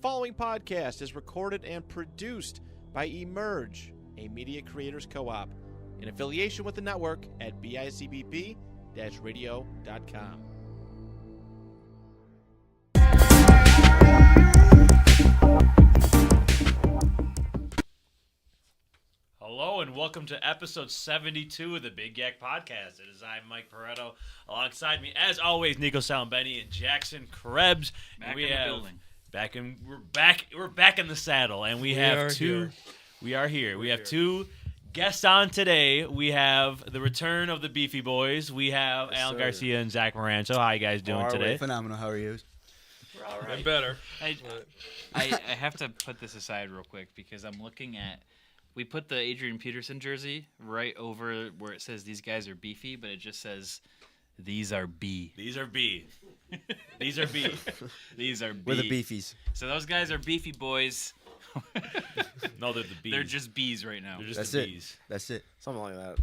following podcast is recorded and produced by Emerge, a media creators co-op, in affiliation with the network at bicbp-radio.com. Hello and welcome to episode 72 of the Big YAC podcast. It is I, Mike Pareto. Alongside me, as always, Nico Salambeni and Jackson Krebs. Back in the building. We're back in the saddle, and we have two guests on today. We have the return of the Beefy Boys. We have Alan Garcia and Zak Meranto. How you guys doing today? Phenomenal. How are you? We're all right. I'm better. I have to put this aside real quick because I'm looking at. We put the Adrian Peterson jersey right over where it says these guys are beefy, but it just says these are B. These are B. These are B. These are B. We're the Beefies. So those guys are Beefy Boys. No, they're the B's. They're just B's right now. They're just That's the it. B's. That's it. Something like that.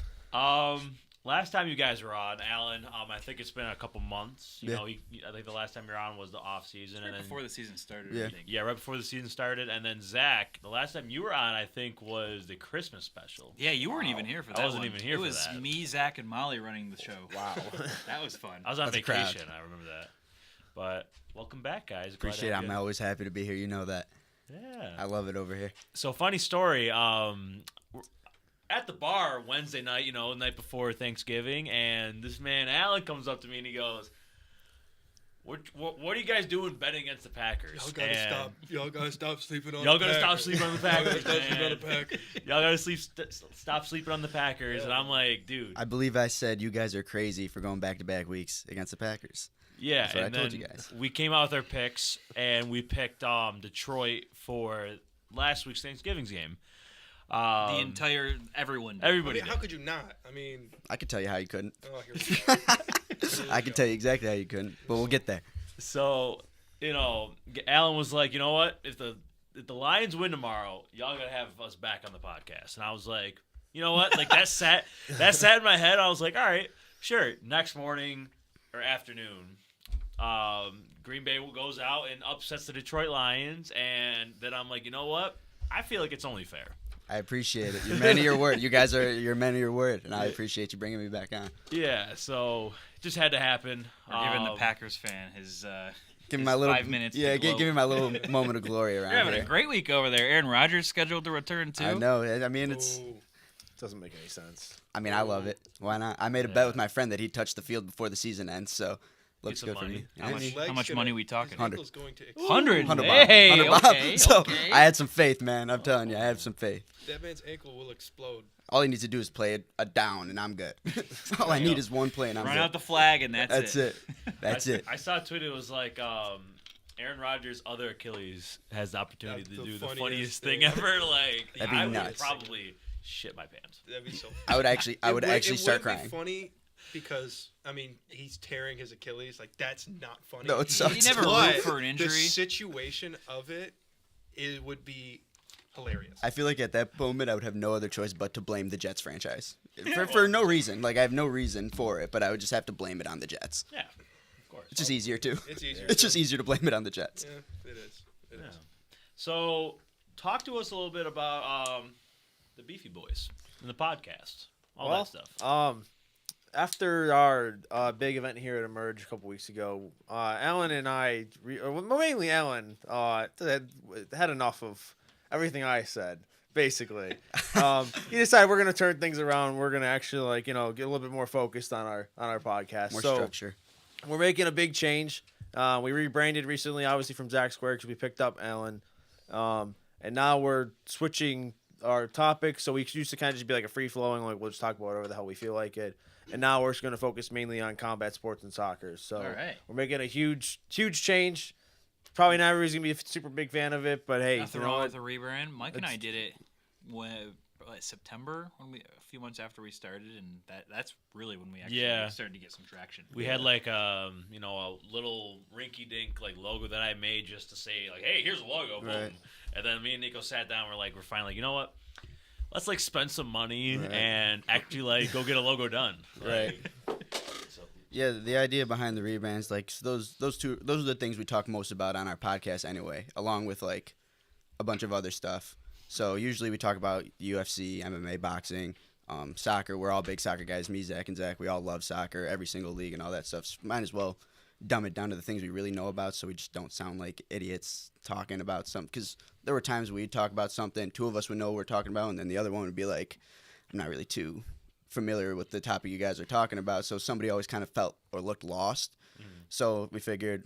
Last time you guys were on, Alan, I think it's been a couple months. You know, I think the last time you were on was the off season, and then before the season started. Yeah. I think. Yeah, right before the season started, and then Zak, the last time you were on, I think, was the Christmas special. Yeah, you weren't even here for that. I wasn't even here for that. It was me, Zach, and Molly running the show. Wow. That was fun. I was on That's a crowd. vacation. I remember that. But welcome back, guys. Glad to Appreciate it. have I'm you. always happy to be here. You know that. Yeah. I love it over here. So funny story. We're at the bar Wednesday night, the night before Thanksgiving, and this man Alan comes up to me and he goes, "What are you guys doing betting against the Packers? Y'all gotta stop sleeping on. Y'all gotta stop sleeping on the Packers. Y'all gotta stop sleeping on the Packers. Y'all gotta stop sleeping on the Packers." And I'm like, dude. I believe I said you guys are crazy for going back-to-back weeks against the Packers. Yeah, That's what and I told then you guys. we came out with our picks, and we picked Detroit for last week's Thanksgiving game. Everyone. Everybody. How could you not? I mean, I could tell you how you couldn't. oh, here we go. I can tell you exactly how you couldn't, but we'll get there. So, Alan was like, you know what? If the Lions win tomorrow, y'all gotta have us back on the podcast. And I was like, you know what? Like that sat in my head. I was like, all right, sure. Next morning or afternoon, Green Bay goes out and upsets the Detroit Lions, and then I'm like, you know what? I feel like it's only fair. I appreciate it. You're man of your word. You guys you're men of your word, and I appreciate you bringing me back on. Yeah, so it just had to happen. We're giving the Packers fan his Give me my little 5 minutes. Yeah, to give me my little moment of glory around You're having here. a great week over there. Aaron Rodgers scheduled to return too. I know. I mean, it's. Ooh. Doesn't make any sense. I mean, I love it. Why not? I made a bet with my friend that he'd touch the field before the season ends, so looks some good for money. me. How Yeah. much money we talking? 100. Going to 100. 100 Hey, 100 Bob. okay, So okay. I had some faith, man. I'm telling you, I have some faith. That man's ankle will explode. All he needs to do is play a down, and I'm good. All I need is one play, and I'm Run good. out the flag, and that's it. That's it. I saw a tweet. It was like Aaron Rodgers' other Achilles has the opportunity That's to the do the funniest funniest thing thing. ever. Like That'd be I would nuts. probably shit my pants. That'd be so. I would actually start It crying. would be funny because he's tearing his Achilles. Like that's not funny. No, it sucks. You never But root for an the injury. situation of it would be hilarious. I feel like at that moment I would have no other choice but to blame the Jets franchise for no reason. Like I have no reason for it, but I would just have to blame it on the Jets. Yeah, of course. It's just easier too. It's easier. It's just easier to blame it on the Jets. Yeah, it is. It Yeah. is. So talk to us a little bit about the Beefy Boys and the podcast, all that stuff. After our big event here at Emerge a couple weeks ago, Alan and I, mainly Alan, had enough of everything I said. Basically, he decided we're gonna turn things around. We're gonna actually get a little bit more focused on our podcast. More so structure. we're making a big change. We rebranded recently, obviously from Zach Square, because we picked up Alan, and now we're switching our topics. So we used to kind of just be like a free flowing, like we'll just talk about whatever the hell we feel like it. And now we're just going to focus mainly on combat sports and soccer. So All right. we're making a huge change. Probably not everybody's going to be a super big fan of it, but hey, Nothing you know wrong what? with the rebrand. Mike and I did it September a few months after we started, and that's really when we actually started to get some traction. We had like a little rinky-dink like logo that I made just to say like, hey, here's a logo, boom. Right. And then me and Nico sat down. We're finally like, you know what? Let's like spend some money and actually like go get a logo done. Right. So Yeah, the idea behind the rebrands, like so those are the things we talk most about on our podcast anyway, along with like a bunch of other stuff. So usually we talk about UFC, MMA, boxing, soccer. We're all big soccer guys. Me, Zach, and Zach, we all love soccer, every single league and all that stuff. So might as well dumb it down to the things we really know about, so we just don't sound like idiots talking about something. Because there were times we'd talk about something, two of us would know what we're talking about, and then the other one would be like, I'm not really too familiar with the topic you guys are talking about, so somebody always kind of felt or looked lost. So we figured,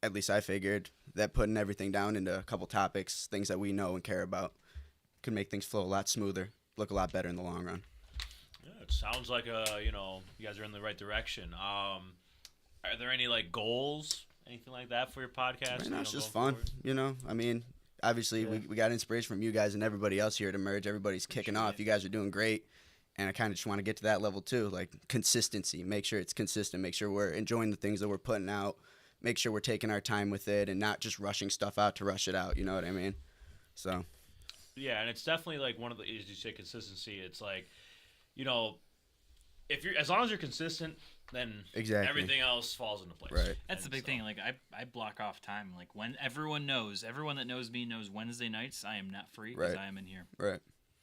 at least I figured, that putting everything down into a couple topics, things that we know and care about, could make things flow a lot smoother, look a lot better in the long run. Yeah, it sounds like you guys are in the right direction. Are there any like goals, anything like that for your podcast? Right now it's just fun, I mean, obviously we got inspiration from you guys and everybody else here at Emerge. Everybody's kicking off. You guys are doing great. And I kind of just want to get to that level too, like consistency. Make sure it's consistent. Make sure we're enjoying the things that we're putting out. Make sure we're taking our time with it and not just rushing stuff out to rush it out. You know what I mean? So. Yeah, and it's definitely like one of the, as you say, consistency. It's like, if you're as long as you're consistent, then everything else falls into place. Right. That's the big thing. Like I block off time. Like when everyone that knows me knows Wednesday nights I am not free because I am in here. Right.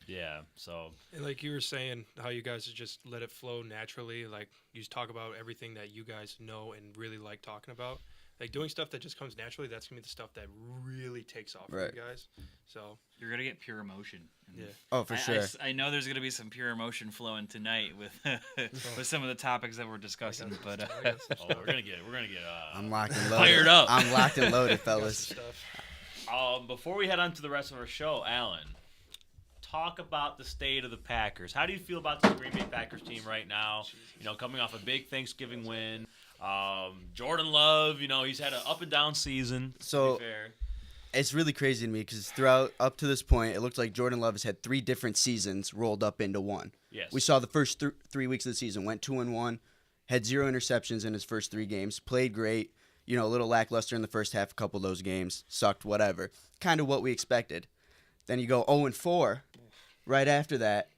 Yeah, so. And like you were saying, how you guys just let it flow naturally. Like you just talk about everything that you guys know and really like talking about. Like doing stuff that just comes naturally, that's going to be the stuff that really takes off for you guys. So you're going to get pure emotion. Yeah. Oh, for sure. I know there's going to be some pure emotion flowing tonight with with some of the topics that we're discussing. But we're gonna get. I'm locked and loaded. Fired up. I'm locked and loaded, fellas. Before we head on to the rest of our show, Alan, talk about the state of the Packers. How do you feel about the Green Bay Packers team right now? Coming off a big Thanksgiving win. Jordan Love, he's had an up and down season. So to be fair. It's really crazy to me because throughout up to this point, it looked like Jordan Love has had 3 different seasons rolled up into one. Yes. We saw the first 3 weeks of the season, went 2-1, had 0 interceptions in his first 3 games, played great. A little lackluster in the first half, a couple of those games, sucked, whatever. Kind of what we expected. Then you go 0-4. Right after that,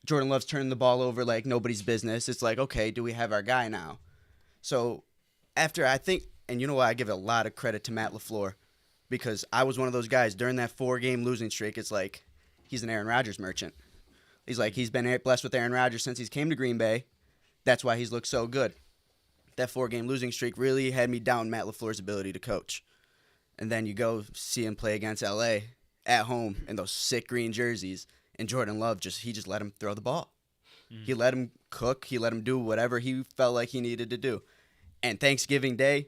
Jordan Love's turning the ball over like nobody's business. It's like, okay, do we have our guy now? So after I think, and you know what, I give a lot of credit to Matt LaFleur because I was one of those guys during that 4-game losing streak. It's like he's an Aaron Rodgers merchant. He's been blessed with Aaron Rodgers since he's came to Green Bay. That's why he's looked so good. That 4-game losing streak really had me down Matt LaFleur's ability to coach. And then you go see him play against LA at home in those sick green jerseys, and Jordan Love he just let him throw the ball. He let him cook. He let him do whatever he felt like he needed to do. And Thanksgiving Day,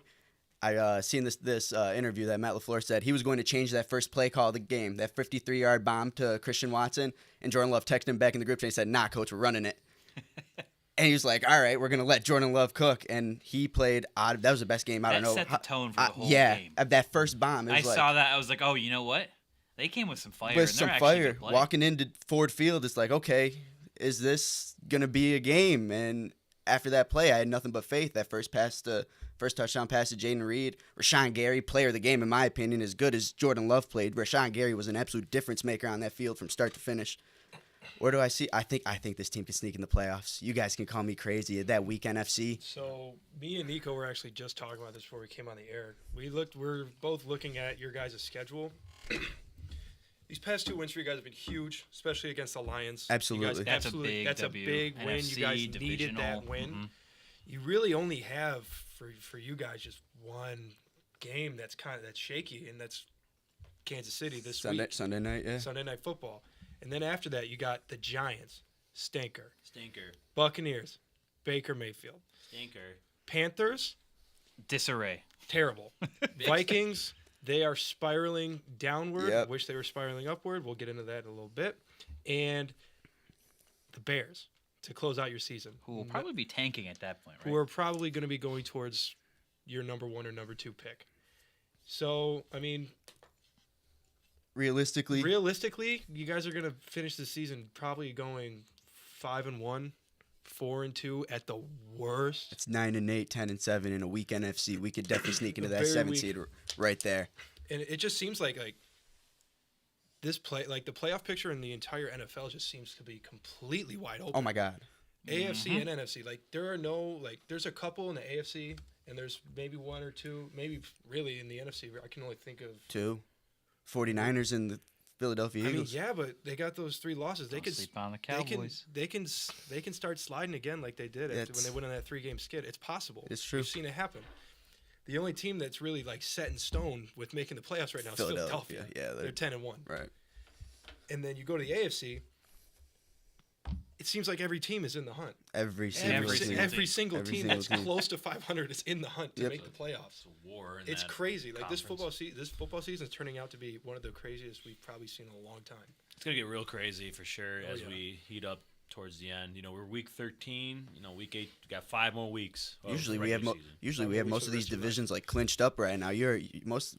I seen this interview that Matt LaFleur said he was going to change that first play call of the game, that 53-yard bomb to Christian Watson. And Jordan Love texted him back in the group chat and said, "Nah, coach, we're running it." And he was like, "All right, we're going to let Jordan Love cook." And he played odd. That was the best game. I don't know. That set the tone for the whole game. Yeah, that first bomb. I saw that. I was like, oh, you know what? They came with some fire. With some fire. Walking into Ford Field, it's like, okay, is this going to be a game? And after that play, I had nothing but faith. That first touchdown pass to Jaden Reed. Rashawn Gary, player of the game, in my opinion, as good as Jordan Love played. Rashawn Gary was an absolute difference maker on that field from start to finish. Where do I see? I think this team can sneak in the playoffs. You guys can call me crazy. That week NFC. So me and Nico were actually just talking about this before we came on the air. We're both looking at your guys' schedule. These past 2 wins for you guys have been huge, especially against the Lions. Absolutely. That's a big win. NFC, you guys needed that win. Mm-hmm. You really only have for you guys just one game that's shaky, and that's Kansas City this week. Sunday night, yeah. Sunday Night Football. And then after that, you got the Giants, stinker. Buccaneers, Baker Mayfield. Stinker. Panthers, disarray. Terrible. Vikings, they are spiraling downward. Yep. Wish they were spiraling upward. We'll get into that in a little bit. And the Bears to close out your season. Who will probably be tanking at that point, right? Who are probably going to be going towards your number 1 or number 2 pick. So, I mean, realistically, you guys are going to finish the season probably going 5-1, 4-2 at the worst. It's 9-8, 10-7 in a weak NFC. We could definitely sneak into that 7 seed right there. And it just seems like this the playoff picture in the entire NFL just seems to be completely wide open. Oh my God. AFC and NFC. Like there are no there's a couple in the AFC and there's maybe one or two, maybe really in the NFC. I can only think of 2 49ers and the Philadelphia I mean, Eagles. yeah, but they got those 3 losses. They Don't could sleep on the Cowboys. They can start sliding again like they did when they went on that 3-game skid. It's possible. It's true. You've seen it happen. The only team that's really set in stone with making the playoffs right now is Philadelphia. Yeah, they're 10-1. Right. And then you go to the AFC. It seems like every team is in the hunt. Every single team. Every single Every team single that's team. close to 500 is in the hunt to make the playoffs. It's a war. It's crazy. Like this conference. football season is turning out to be one of the craziest we've probably seen in a long time. It's gonna get real crazy for sure as yeah. we heat up towards the end. We're week 13. Week 8. We got 5 more weeks. of Usually we have regular season. we have weeks most for of the these rest of your life. divisions clinched up right now.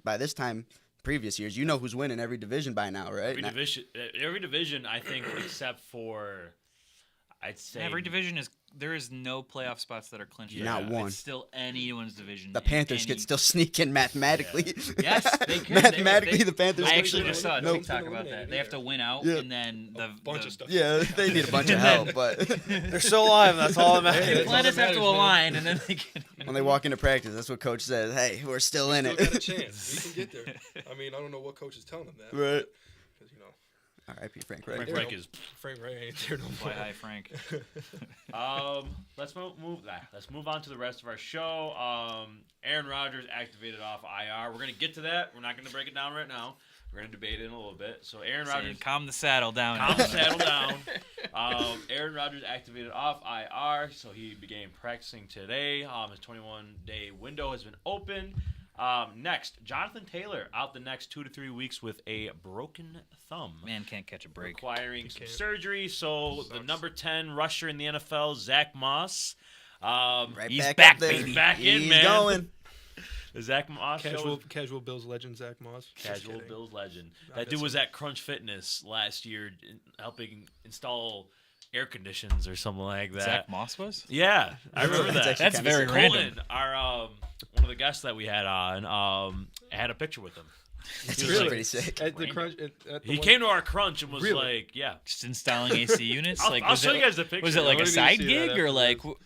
By this time previous years, you know who's winning every division by now, right? Every division, I think, except for, I'd say Every division there is no playoff spots that are clinched. Yeah. Not one. It's still anyone's division. The Panthers could still sneak in mathematically. Yes, they could. Mathematically, the Panthers. I could actually still- just saw a Nope. TikTok about that. They have to win out, Yeah. and then the Bunch of stuff. Yeah, they need a bunch of help, but They're still alive. That's all that Hey, The matters. that's planets all that have to matters, man. align, and then they can. when they walk into practice, that's what coach says. Hey, we're still in Still it. got a chance. We can get there. I mean, I don't know what coach is telling them that. Right. Because R.I.P. Frank. Frank Right. Reich is. Frank Wright ain't there no Fly more. high, Frank. Let's move on to the rest of our show. Aaron Rodgers activated off IR. We're gonna get to that. We're not gonna break it down right now. We're gonna debate it in a little bit. So Aaron Saying, Rodgers, calm the saddle down. calm the saddle down. Aaron Rodgers activated off IR, so he began practicing today. His 21-day window has been opened. Next, Jonathan Taylor out the next 2 to 3 weeks with a broken thumb. Man can't catch a break. Requiring some can't. surgery. So the Sucks. number 10 rusher in the NFL, Zach Moss. Right He's back, back, up there. baby. Back in, He's man. going. Zach Moss Casual Bills legend Zach Moss. Just casual kidding. Bills legend. I That miss dude was him. at Crunch Fitness last year helping install air conditions or something like that. Zach Moss was? Yeah, I remember That's that. actually That's kinda very sick. random. Colton, our one of the guests that we had on, had a picture with him. That's He was really like- pretty sick. At the crunch, at the He one- came to our Crunch and was Really? like, "Yeah, Just installing AC units? I'll Was show it- you guys the picture." Was it like I a wanted to side see that gig or like afterwards.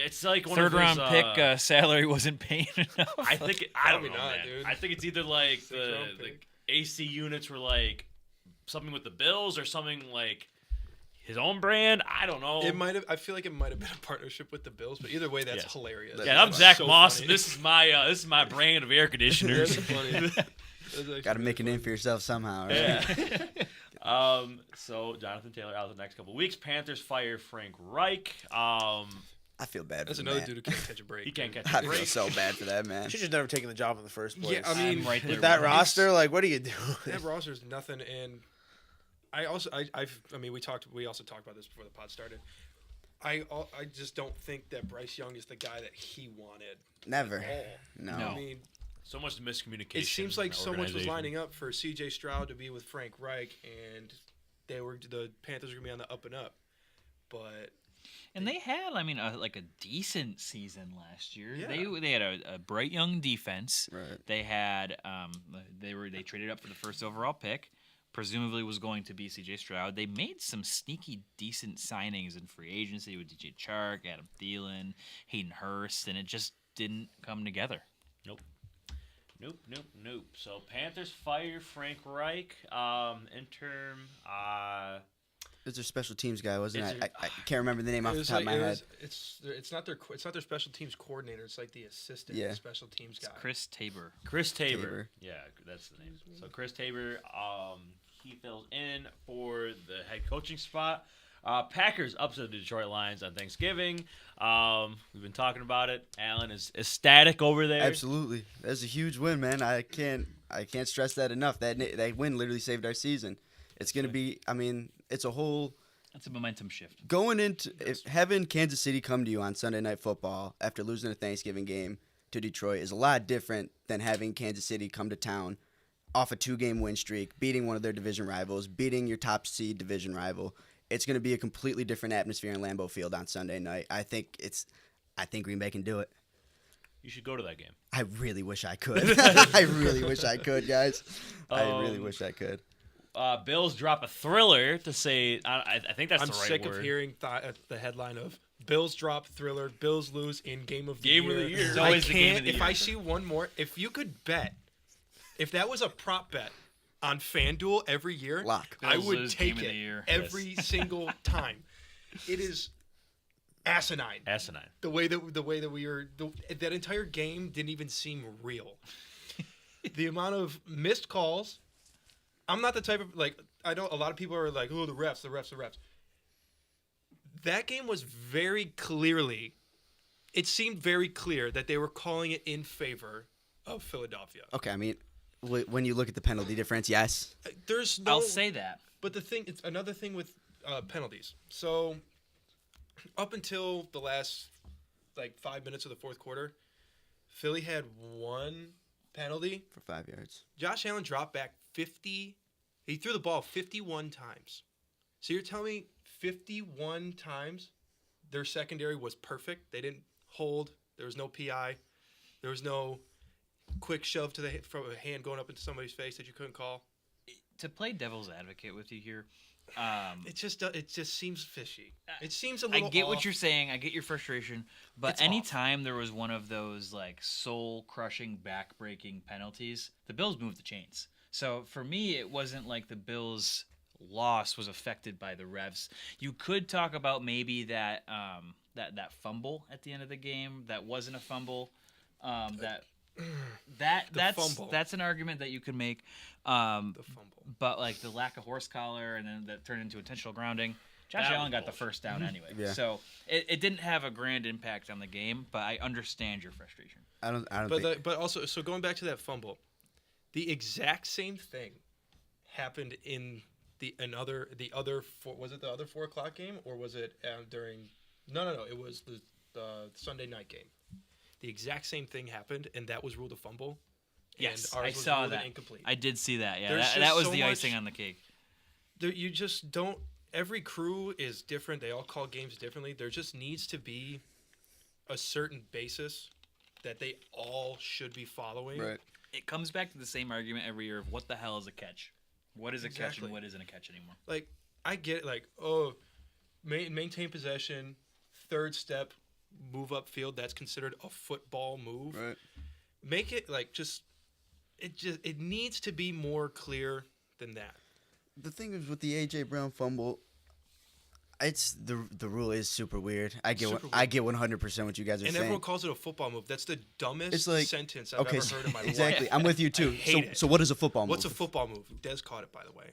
It's like one third of his, round pick salary wasn't paying enough? I think I don't Probably know, not, man. dude. I think it's either like the Six-round pick. AC units were like something with the Bills or something like his own brand. I don't know. It might have. I feel like it might have been a partnership with the Bills, but either way, that's Yeah. hilarious. Yeah, I'm That's Zach so Moss. funny. And this is my brand of air conditioners. That's funny. That's actually Got to make a really name for yourself somehow, right? Yeah. So Jonathan Taylor out the next couple of weeks. Panthers fire Frank Reich. I feel bad That's for another Matt. dude who can't catch a break. He can't dude. catch I a feel break. so bad for that man. Should just never taken the job in the first place. Yeah, I mean, I'm right there with with that him. roster, like, what are you doing? That roster's nothing, and I mean, we also talked about this before the pod started. I just don't think that Bryce Young is the guy that he wanted. Never. at all. No. No. I mean, So much miscommunication. it seems like so much was organization. lining up for C.J. Stroud to be with Frank Reich, and the Panthers were gonna be on the up and up. But And they had, I mean, like a decent season last year. Yeah. They had a bright young defense. Right. They had they traded up for the first overall pick. Presumably was going to be C.J. Stroud. They made some sneaky decent signings in free agency with DJ Chark, Adam Thielen, Hayden Hurst, and it just didn't come together. Nope. So Panthers fire Frank Reich. Interim. It's their special teams guy, wasn't Is it? there- I can't remember the name off the top of my head. it's not their special teams coordinator. It's like the assistant Yeah. special teams guy. Chris Tabor. Chris Tabor. Tabor. Yeah, that's the name. So Chris Tabor, he fills in for the head coaching spot. Packers upset the Detroit Lions on Thanksgiving. We've been talking about it. Alan is ecstatic over there. Absolutely, that's a huge win, man. I can't stress that enough. That win literally saved our season. It's gonna be. I mean, it's a whole. That's a momentum shift. Going into if having Kansas City come to you on Sunday Night Football after losing a Thanksgiving game to Detroit is a lot different than having Kansas City come to town off a 2-game win streak, beating one of their division rivals, beating your top seed division rival. It's going to be a completely different atmosphere in Lambeau Field on Sunday night. I think Green Bay can do it. You should go to that game. I really wish I could. I really wish I could, guys. I really wish I could. Bills drop a thriller to say. I think that's I'm the right sick word. of hearing the headline of Bills drop thriller, Bills lose in game of the Game year. of the year. It's I always the game can't. of the If year. I see one more, if you could bet, if that was a prop bet on FanDuel every year, Lock. I Bills would lose take game of it the year. every single time. It is asinine. Asinine. The way that we were, that entire game didn't even seem real. The amount of missed calls. I'm not the type of I know a lot of people are like, oh, the refs. That game was very clearly. It seemed very clear that they were calling it in favor of Philadelphia. Okay, I mean, when you look at the penalty difference, yes. There's no. I'll say that. But it's another thing with penalties. So, up until the last 5 minutes of the fourth quarter, Philly had one penalty. For 5 yards. Josh Allen dropped back 50. He threw the ball 51 times. So you're telling me 51 times their secondary was perfect? They didn't hold. There was no PI. There was no quick shove from a hand going up into somebody's face that you couldn't call. To play devil's advocate with you here, It just seems fishy. It seems a I little get what off. you're saying. I get your frustration. But It's off. anytime there was one of those soul-crushing, back-breaking penalties, the Bills moved the chains. So for me, it wasn't like the Bills' loss was affected by the refs. You could talk about maybe that fumble at the end of the game that wasn't a fumble. Fumble. That's an argument that you could make. The fumble. But the lack of horse collar and then that turned into intentional grounding. Josh That Allen was got the bullshit. first down anyway. Yeah. So it didn't have a grand impact on the game, but I understand your frustration. I don't But think. but also, so going back to that fumble, the exact same thing happened in the other was it the other 4:00 game or was it during? No, it was the Sunday night game. The exact same thing happened, and that was ruled a fumble. Yes, and ours I was saw ruled an that. incomplete. I did see that. Yeah, There's that just was so the much- icing on the cake. You just don't. Every crew is different. They all call games differently. There just needs to be a certain basis that they all should be following. Right. It comes back to the same argument every year of what the hell is a catch? What is a catch Exactly. and what isn't a catch anymore? I get it. Maintain possession, third step, move up field. That's considered a football move. Right. Make it it needs to be more clear than that. The thing is with the AJ Brown fumble, it's the rule is super weird. I get Super I get 100% what you guys are And saying. everyone calls it a football move. That's the dumbest It's like- sentence I've ever heard in my exactly. life. I'm with you too. hate it. So what is a football What's a move? football move? Dez caught it, by the way.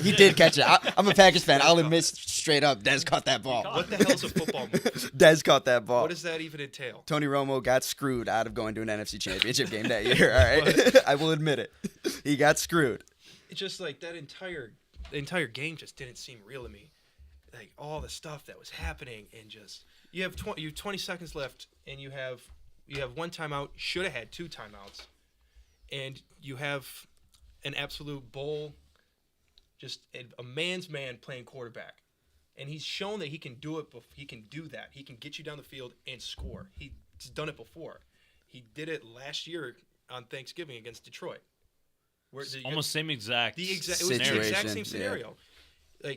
He did catch it. I'm a Packers fan. I'll admit straight up, Dez caught that ball. What the hell's a football move? Dez caught that ball. What does that even entail? Tony Romo got screwed out of going to an NFC Championship game that year. All right, I will admit it. He got screwed. It's just the entire game just didn't seem real to me. All the stuff that was happening, and just you have 20 seconds left, and you have one timeout. Should have had two timeouts, and you have an absolute bull, just a man's man playing quarterback, and he's shown that he can do it. He can do that. He can get you down the field and score. He's done it before. He did it last year on Thanksgiving against Detroit. Where Almost same exact. it was the exact Situation, same yeah. scenario.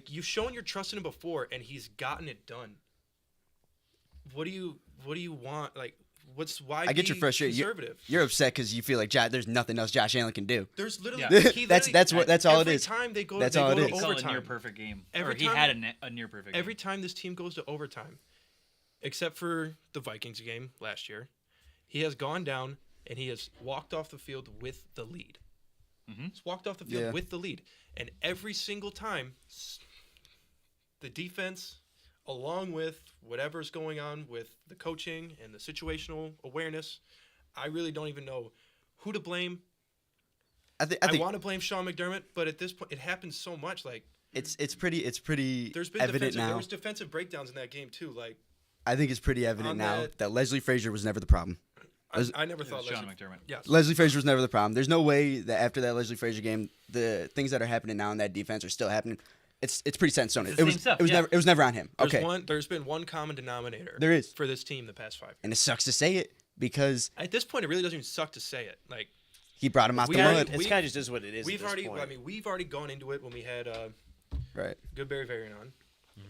You've shown your trust in him before, and he's gotten it done. What do you want? Why? I get be your frustration. Conservative. You're upset because you feel like there's nothing else Josh Allen can do. There's literally Yeah. he That's literally- that's all it every is. time they go, That's they all go it to is. He called a overtime. near perfect game. Every Or he time- had a near perfect game. Every time this team goes to overtime, except for the Vikings game last year, he has gone down and he has walked off the field with the lead. Mhm. He's walked off the field Yeah. with the lead, and every single time, the defense, along with whatever's going on with the coaching and the situational awareness, I really don't even know who to blame. I I think want to blame Sean McDermott, but at this point, it happens so much. it's pretty There's been evident there now. was defensive breakdowns in that game too. I think it's pretty evident on now that- that Leslie Frazier was never the problem. I never It thought was Sean Leslie. McDermott. Yes. Leslie Frazier was never the problem. There's no way that after that Leslie Frazier game, the things that are happening now in that defense are still happening. It's pretty set in stone. It's the same stuff, yeah. It was never on him. Okay, There's been one common denominator. There is. for this team the past 5 years. and it sucks to say it because At this point, it really doesn't even suck to say it. He brought him out the already- mud. It's kind of just is what it is. We've at this already, point. I mean, we've already gone into it when we had Right. Goodberry variant on,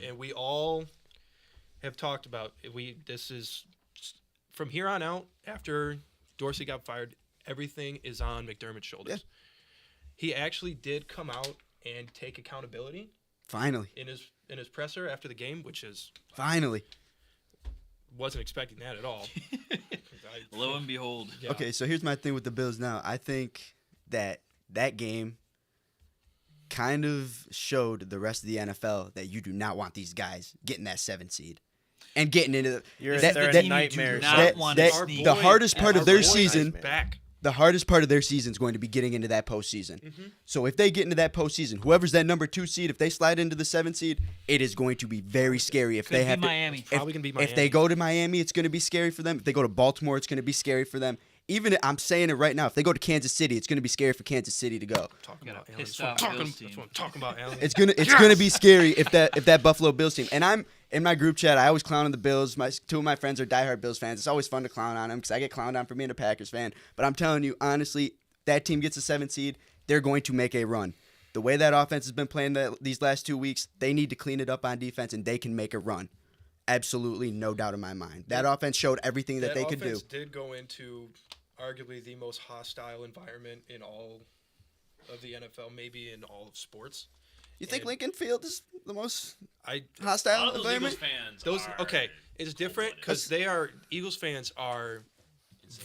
and we all have talked about this is from here on out. After Dorsey got fired, everything is on McDermott's shoulders. Yeah. He actually did come out and take accountability Finally. in his presser after the game, which is Finally. wasn't expecting that at all. Lo and behold. Yeah. Okay, so here's my thing with the Bills now. I think that game kind of showed the rest of the NFL that you do not want these guys getting that 7 seed and getting into the You're that- they're that- a nightmare. not zone. want that- to Our sneak. the boy- hardest part our of their boy season is back. the hardest part of their season is going to be getting into that postseason. So if they get into that postseason, whoever's that number 2 seed, if they slide into the 7 seed, it is going to be very scary. If Could they be have to, Miami. if, Probably gonna be if they Miami. go to Miami, it's going to be scary for them. If they go to Baltimore, it's going to be scary for them. Even I'm saying it right now, if they go to Kansas City, it's going to be scary for Kansas City to go. Talking Got a about Allen. pissed That's what I'm off talking- Bills that's team. what I'm talking about, Allen. It's gonna be scary if that Buffalo Bills team. And I'm in my group chat. I always clown on the Bills. 2 of my friends are diehard Bills fans. It's always fun to clown on them because I get clowned on for being a Packers fan. But I'm telling you honestly, that team gets a 7 seed, they're going to make a run. The way that offense has been playing these last 2 weeks, they need to clean it up on defense, and they can make a run. Absolutely, no doubt in my mind. That offense showed everything that they could do. offense did go into arguably the most hostile environment in all of the NFL, maybe in all of sports. You think and- Lincoln Field is the most I A lot hostile of those environment? Eagles fans those are okay. It's different because cold-blooded. they are Eagles fans are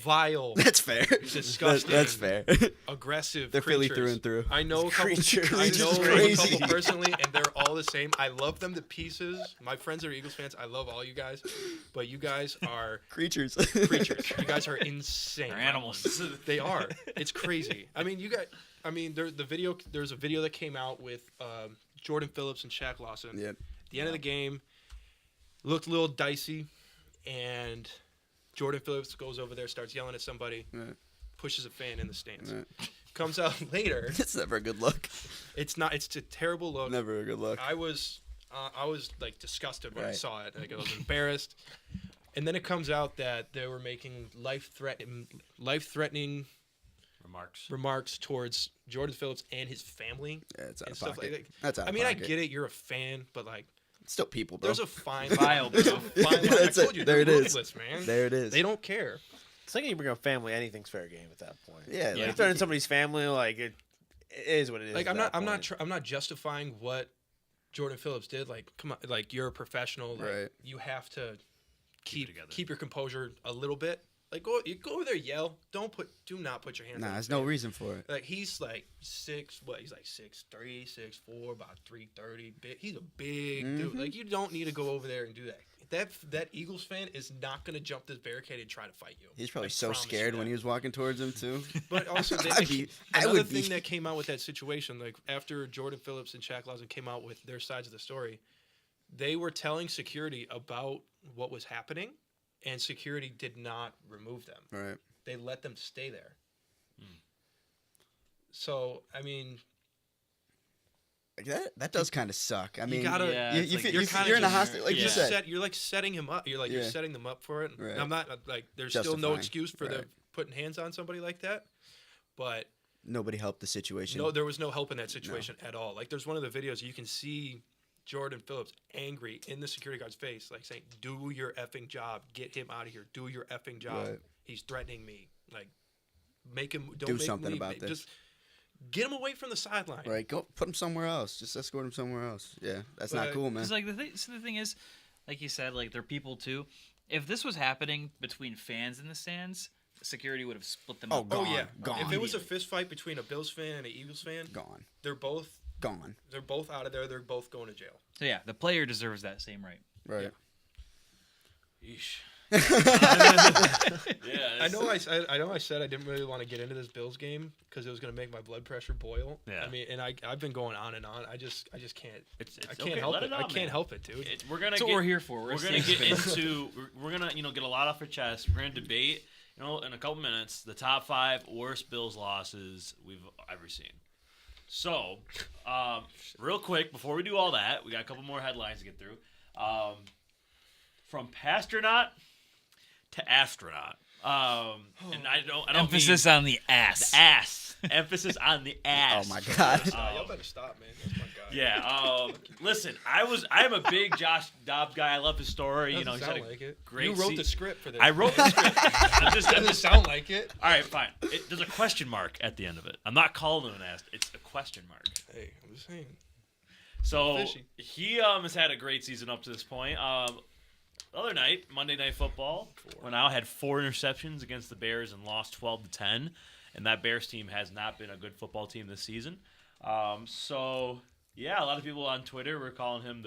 vile, That's fair. Disgusting. That's fair. aggressive. They're Philly creatures. through and through. I know a couple. Creatures. I know a Crazy. couple personally, and they're all the same. I love them to pieces. My friends are Eagles fans. I love all you guys, but you guys are Creatures. creatures. You guys are insane. They're animals. They are. It's crazy. I mean, there's a video that came out with Jordan Phillips and Shaq Lawson. Yep. At the end of the game, looked a little dicey, and Jordan Phillips goes over there, starts yelling at somebody, Right. pushes a fan in the stands. Right. Comes out later. It's never a good look. It's a terrible look. Never a good look. I was like disgusted when I Right. saw it. Like I was embarrassed. And then it comes out that they were making life-threatening remarks towards Jordan Phillips and his family. Yeah, it's out and of stuff pocket. like that. That's out I of mean, I pocket. get it. You're a fan, but like, It's still people, bro. there's a fine Vile, There's a bro. fine line. I That's it. told you, There they're it is. ruthless, man. There it is. They don't care. It's like you bring up family, anything's fair game at that point. Yeah, Yeah. If they're in somebody's family, like it is what it is. Like at that I'm point. not justifying what Jordan Phillips did. Like, come on, like you're a professional. Like, Right. you have to Keep it together. keep your composure a little bit. Like go over there, yell. Do not put your hands. Nah, on there's the no fan. reason for it. Like he's like 6'3", 6'4", about 330. He's a big dude. Mhm. Like you don't need to go over there and do that. That Eagles fan is not gonna jump this barricade and try to fight you. He's probably I so promise you scared when that. he was walking towards him too. But also, I another would thing be. that came out with that situation, like after Jordan Phillips and Shaq Lawson came out with their sides of the story, they were telling security about what was happening, and security did not remove them. Right. They let them stay there. So I mean, Like that does kind of suck. I mean, gotta- Yeah, you, it's you like feel, you're you kinda you're in a just- hostage, like yeah. you said. you're like setting him up. You're Yeah. setting them up for it. Right. I'm not like there's still no Justifying. excuse for them Right. putting hands on somebody like that, but Nobody helped the situation. no, there was no help in that situation at all. Like there's one of the videos you can see Jordan Phillips angry in the security guard's face, like saying, "Do your effing job. Get him out of here. Do your effing job. Right. He's threatening me. Like make him Do make something me- about this." Just get him away from the sideline. Right, go put him somewhere else. Just escort him somewhere else. Yeah, that's not But- cool, man. Because like the thing is, like you said, like they're people too. If this was happening between fans in the stands, security would have split them Oh, up. gone. Oh yeah. Gone. If it was a fist fight between a Bills fan and an Eagles fan, Gone. they're both Gone. out of there. They're both going to jail. So yeah, the player deserves that same right. Right. Yeesh. Yeah, I know I said I didn't really want to get into this Bills game because it was going to make my blood pressure boil. Yeah. I mean, and I've been going on and on. I just can't. It's I can't okay, help let it. I out, can't man. help it, dude. We're gonna That's get, what we're here for. We're gonna get into. We're gonna get a lot off our chest. We're gonna debate. In a couple minutes, the top 5 worst Bills losses we've ever seen. So, real quick before we do all that, we got a couple more headlines to get through. From Pastronaut to Astronaut. And I don't Emphasis mean on the ass. the ass. Emphasis on the ass. Oh my God. Y'all better stop, man. That's my guy. Yeah. Listen, I'm a big Josh Dobbs guy. I love his story. Doesn't he's sound had a like it. great You wrote the script for this. I wrote the script. I'm Doesn't just sound like it. all right, fine. There's a question mark at the end of it. I'm not calling him an ass. It's a question mark. Hey, I'm just saying. So Fishy. he has had a great season up to this point. The other night, Monday Night Football, when I had 4 interceptions against the Bears and lost 12-10, and that Bears team has not been a good football team this season. So yeah, a lot of people on Twitter were calling him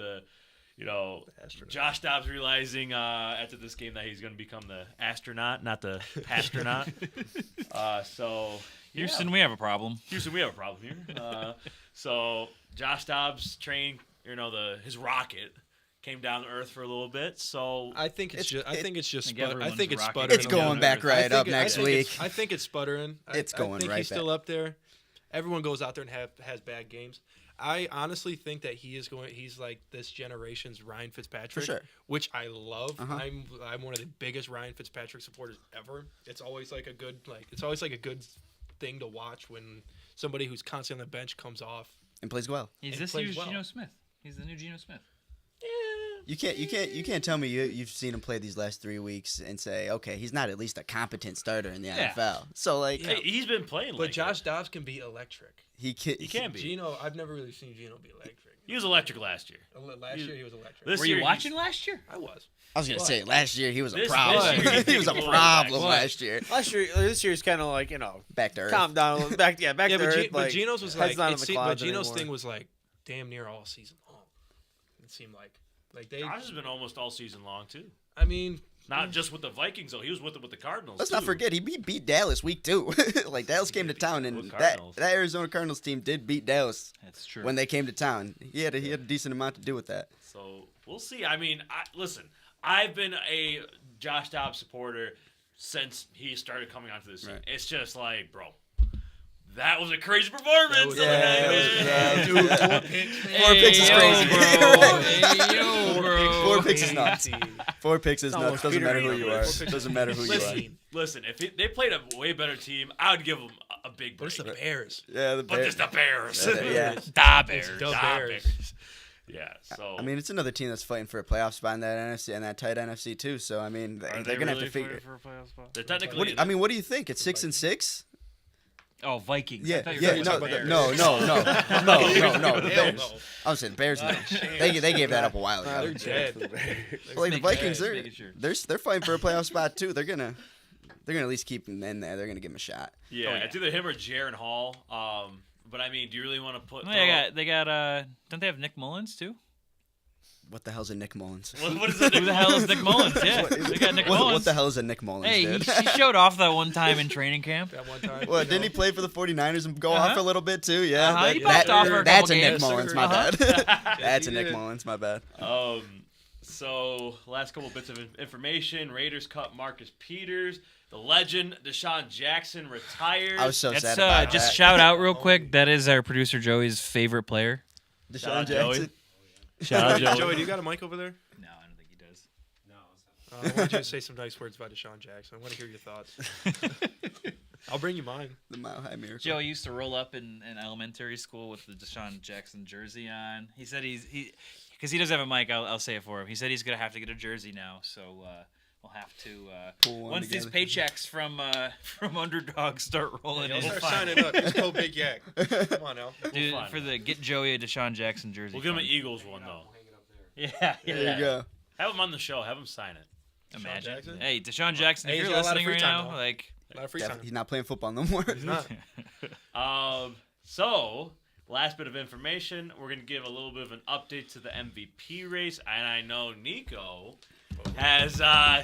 Josh Dobbs realizing after this game that he's going to become the astronaut, not the pastronaut. So Houston, we have a problem. Houston, we have a problem here. So Josh Dobbs trained, his rocket came down to earth for a little bit. So I think it's just everyone's sputtering. rocket It's Yeah. going back right up I next think week. I think it's sputtering. It's going I think right he's still up there. Everyone goes out there and has bad games. I honestly think that he's like this generation's Ryan Fitzpatrick, For sure. which I love. Uh-huh. I'm one of the biggest Ryan Fitzpatrick supporters ever. It's always like a good thing to watch when somebody who's constantly on the bench comes off. And plays well. He's And this plays year's well. Geno Smith. He's the new Geno Smith. You can't tell me you've seen him play these last 3 weeks and say, okay, he's not at least a competent starter in the Yeah. NFL. So like Yeah. hey, he's been playing. But like Josh it. Dobbs can be electric. he can be. Geno, I've never really seen Geno be electric. He was electric last year. Last year he was electric. This Were year you he's- watching last year? I was. I was gonna But- say last year he was a This problem. year he was a he's problem But- last year. This year's kind of like Back to earth. calm down, a little- back to Yeah, earth. but Geno's was head's like, not in the closet Geno's anymore. thing was like damn near all season long. It seemed like they. Josh has been almost all season long too. I mean, Not just with the Vikings though. He was with the Cardinals. Let's too. not forget he beat Dallas week 2. Like Dallas came to town, and With that Cardinals. Arizona Cardinals team did beat Dallas That's true. when they came to town. He had a decent amount to do with that. So we'll see. I mean, listen. I've been a Josh Dobbs supporter since he started coming onto this team. Right. It's just like, bro, that was a crazy performance. Yeah, dude, 4 picks. 4 picks is yo, crazy. bro. Hey, yo, bro. 4 picks is nuts. 4 picks is nuts. almost Doesn't matter who Peter you are. Rivers. Doesn't matter who you are. Listen, if they played a way better team, I would give them a big But it's break. the Bears. Yeah, the But Bears. it's the Bears. Yeah. Da Bears. The Da Bears. Yeah. So I mean, it's another team that's fighting for a playoff spot in that NFC and that tight NFC too. So I mean, are they're they gonna really have to figure. for a playoff spot? They're technically. What do you think? It's 6-6. Oh, Vikings. Yeah, I thought you yeah, were no, talking about no, Bears. no. The Hell Bears. no. I was saying the Bears. No. They gave that up a while ago. They're dead. Like the Making Vikings, sure, making sure. they're fighting for a playoff spot too. They're gonna at least keep him in there. They're gonna give him a shot. Yeah, Oh, yeah. it's either him or Jaron Hall. But I mean, do you really want to put? Well, they got. Don't they have Nick Mullins too? What the hell's a Nick Mullins? What is it? Who the hell is Nick Mullins? Yeah, they got Nick What Mullins. the hell is a Nick Mullins, Hey, dude? he showed off that one time in training camp. That one time. What, didn't he play for the 49ers and go Uh-huh. off a little bit too? Yeah, Uh-huh, he popped off for a that's couple a Nick games. Mullins, my Uh-huh. bad. That's a he Nick did. Mullins, my bad. So last couple bits of information: Raiders cut Marcus Peters. The legend Deshaun Jackson retires. I was so That's sad about just that. shout out real quick. That is our producer Joey's favorite player. Shout out Deshaun Jackson. Shout out Joey. Joey, do you got a mic over there? No, I don't think he does. I want you to say some nice words about Deshaun Jackson. I want to hear your thoughts. I'll bring you mine. The Mile High Miracle. Joey used to roll up in elementary school with the Deshaun Jackson jersey on. He said because he doesn't have a mic. I'll say it for him. He said he's gonna have to get a jersey now. So we'll have to Pull one once these together. paychecks from Underdog start rolling Y'all in. start find signing up. Just code Big YAC. Come on now. Dude, find for it. the get Joey a Deshaun Jackson jersey. We'll give him an fund. Eagles one though. Yeah, There you go. Have him on the show. Have him sign it. Imagine. Jackson? Hey, Deshaun Jackson, Hey, if he's you're got a lot of listening free right time, now, though. like, A lot of free time. He's not playing football no more. He's not. So, last bit of information, we're going to give a little bit of an update to the MVP race, and I know Nico has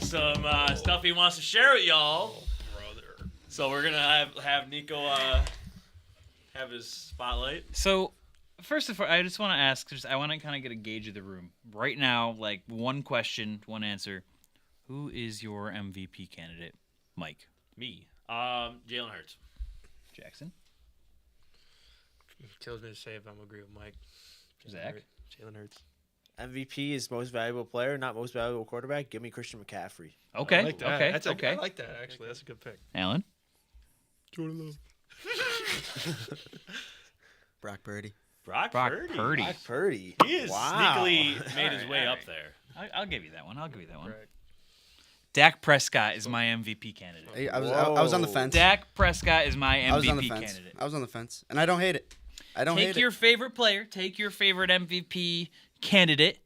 some stuff he wants to share with y'all. Brother. So we're going to have Nico have his spotlight. so. First of all, I just want to ask. I want to kind of get a gauge of the room right now. Like one question, one answer. Who is your MVP candidate, Mike Me. Jalen Hurts. Jackson? Kills me to say if I'm agree with Mike. Zach? Jalen Hurts. MVP is most valuable player, not most valuable quarterback, give me Christian McCaffrey. Okay. I like that. Okay. That's okay. I like that actually. That's a good pick. Alan. Jordan Love. Brock Purdy. Brock Brock Purdy. Purdy. Brock Purdy. He is Wow. sneakily made his All way right, up all there. I'll give you that one. I'll give you that one. Right. Dak Prescott is my MVP candidate. Hey, I was on the Whoa. fence. Dak Prescott is my I was on the MVP fence. candidate. I was on the fence, and I don't hate it. I don't hate Take it. your favorite player, take your favorite MVP candidate,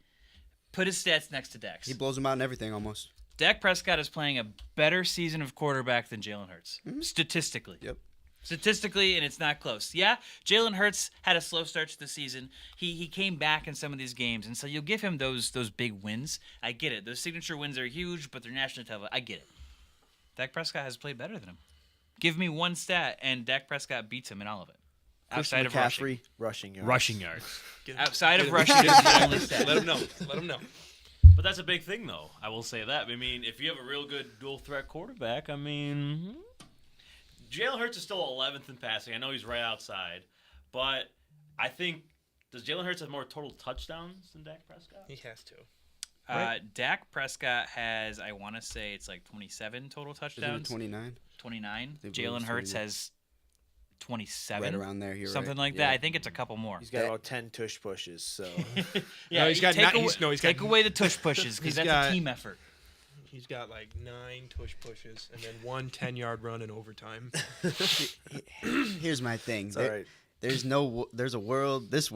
put his stats next to Dak's. He blows him out in everything almost. Dak Prescott is playing a better season of quarterback than Jalen Hurts, statistically. Yep. Statistically, and it's not close. Yeah, Jalen Hurts had a slow start to the season. He came back in some of these games, and so you'll give him those big wins. I get it. Those signature wins are huge, but they're national television. I get it. Dak Prescott has played better than him. Give me one stat, and Dak Prescott beats him in all of it. Christian Outside of rushing. McCaffrey, rushing yards. Rushing yards. Outside of rushing is the only stat. Let him know. Let him know. But that's a big thing, though. I will say that. I mean, if you have a real good dual threat quarterback, I mean, Jalen Hurts is still 11th in passing. I know he's right outside, but I think does Jalen Hurts have more total touchdowns than Dak Prescott? He has to. Dak Prescott has, I want to say it's like 27 total Isn't touchdowns. it 29? 29. think it Jalen was Hurts 29. has 27. Right around there. You're Something right. like Yeah. that. I think it's a couple more. He's got about 10 tush pushes, so Yeah, he's got take not- away, he's- no, he's got- take away the tush pushes because he's that's got- a team effort. He's got like 9 tush pushes and then one 10-yard run in overtime. Here's my thing. it's all right. There's a world. This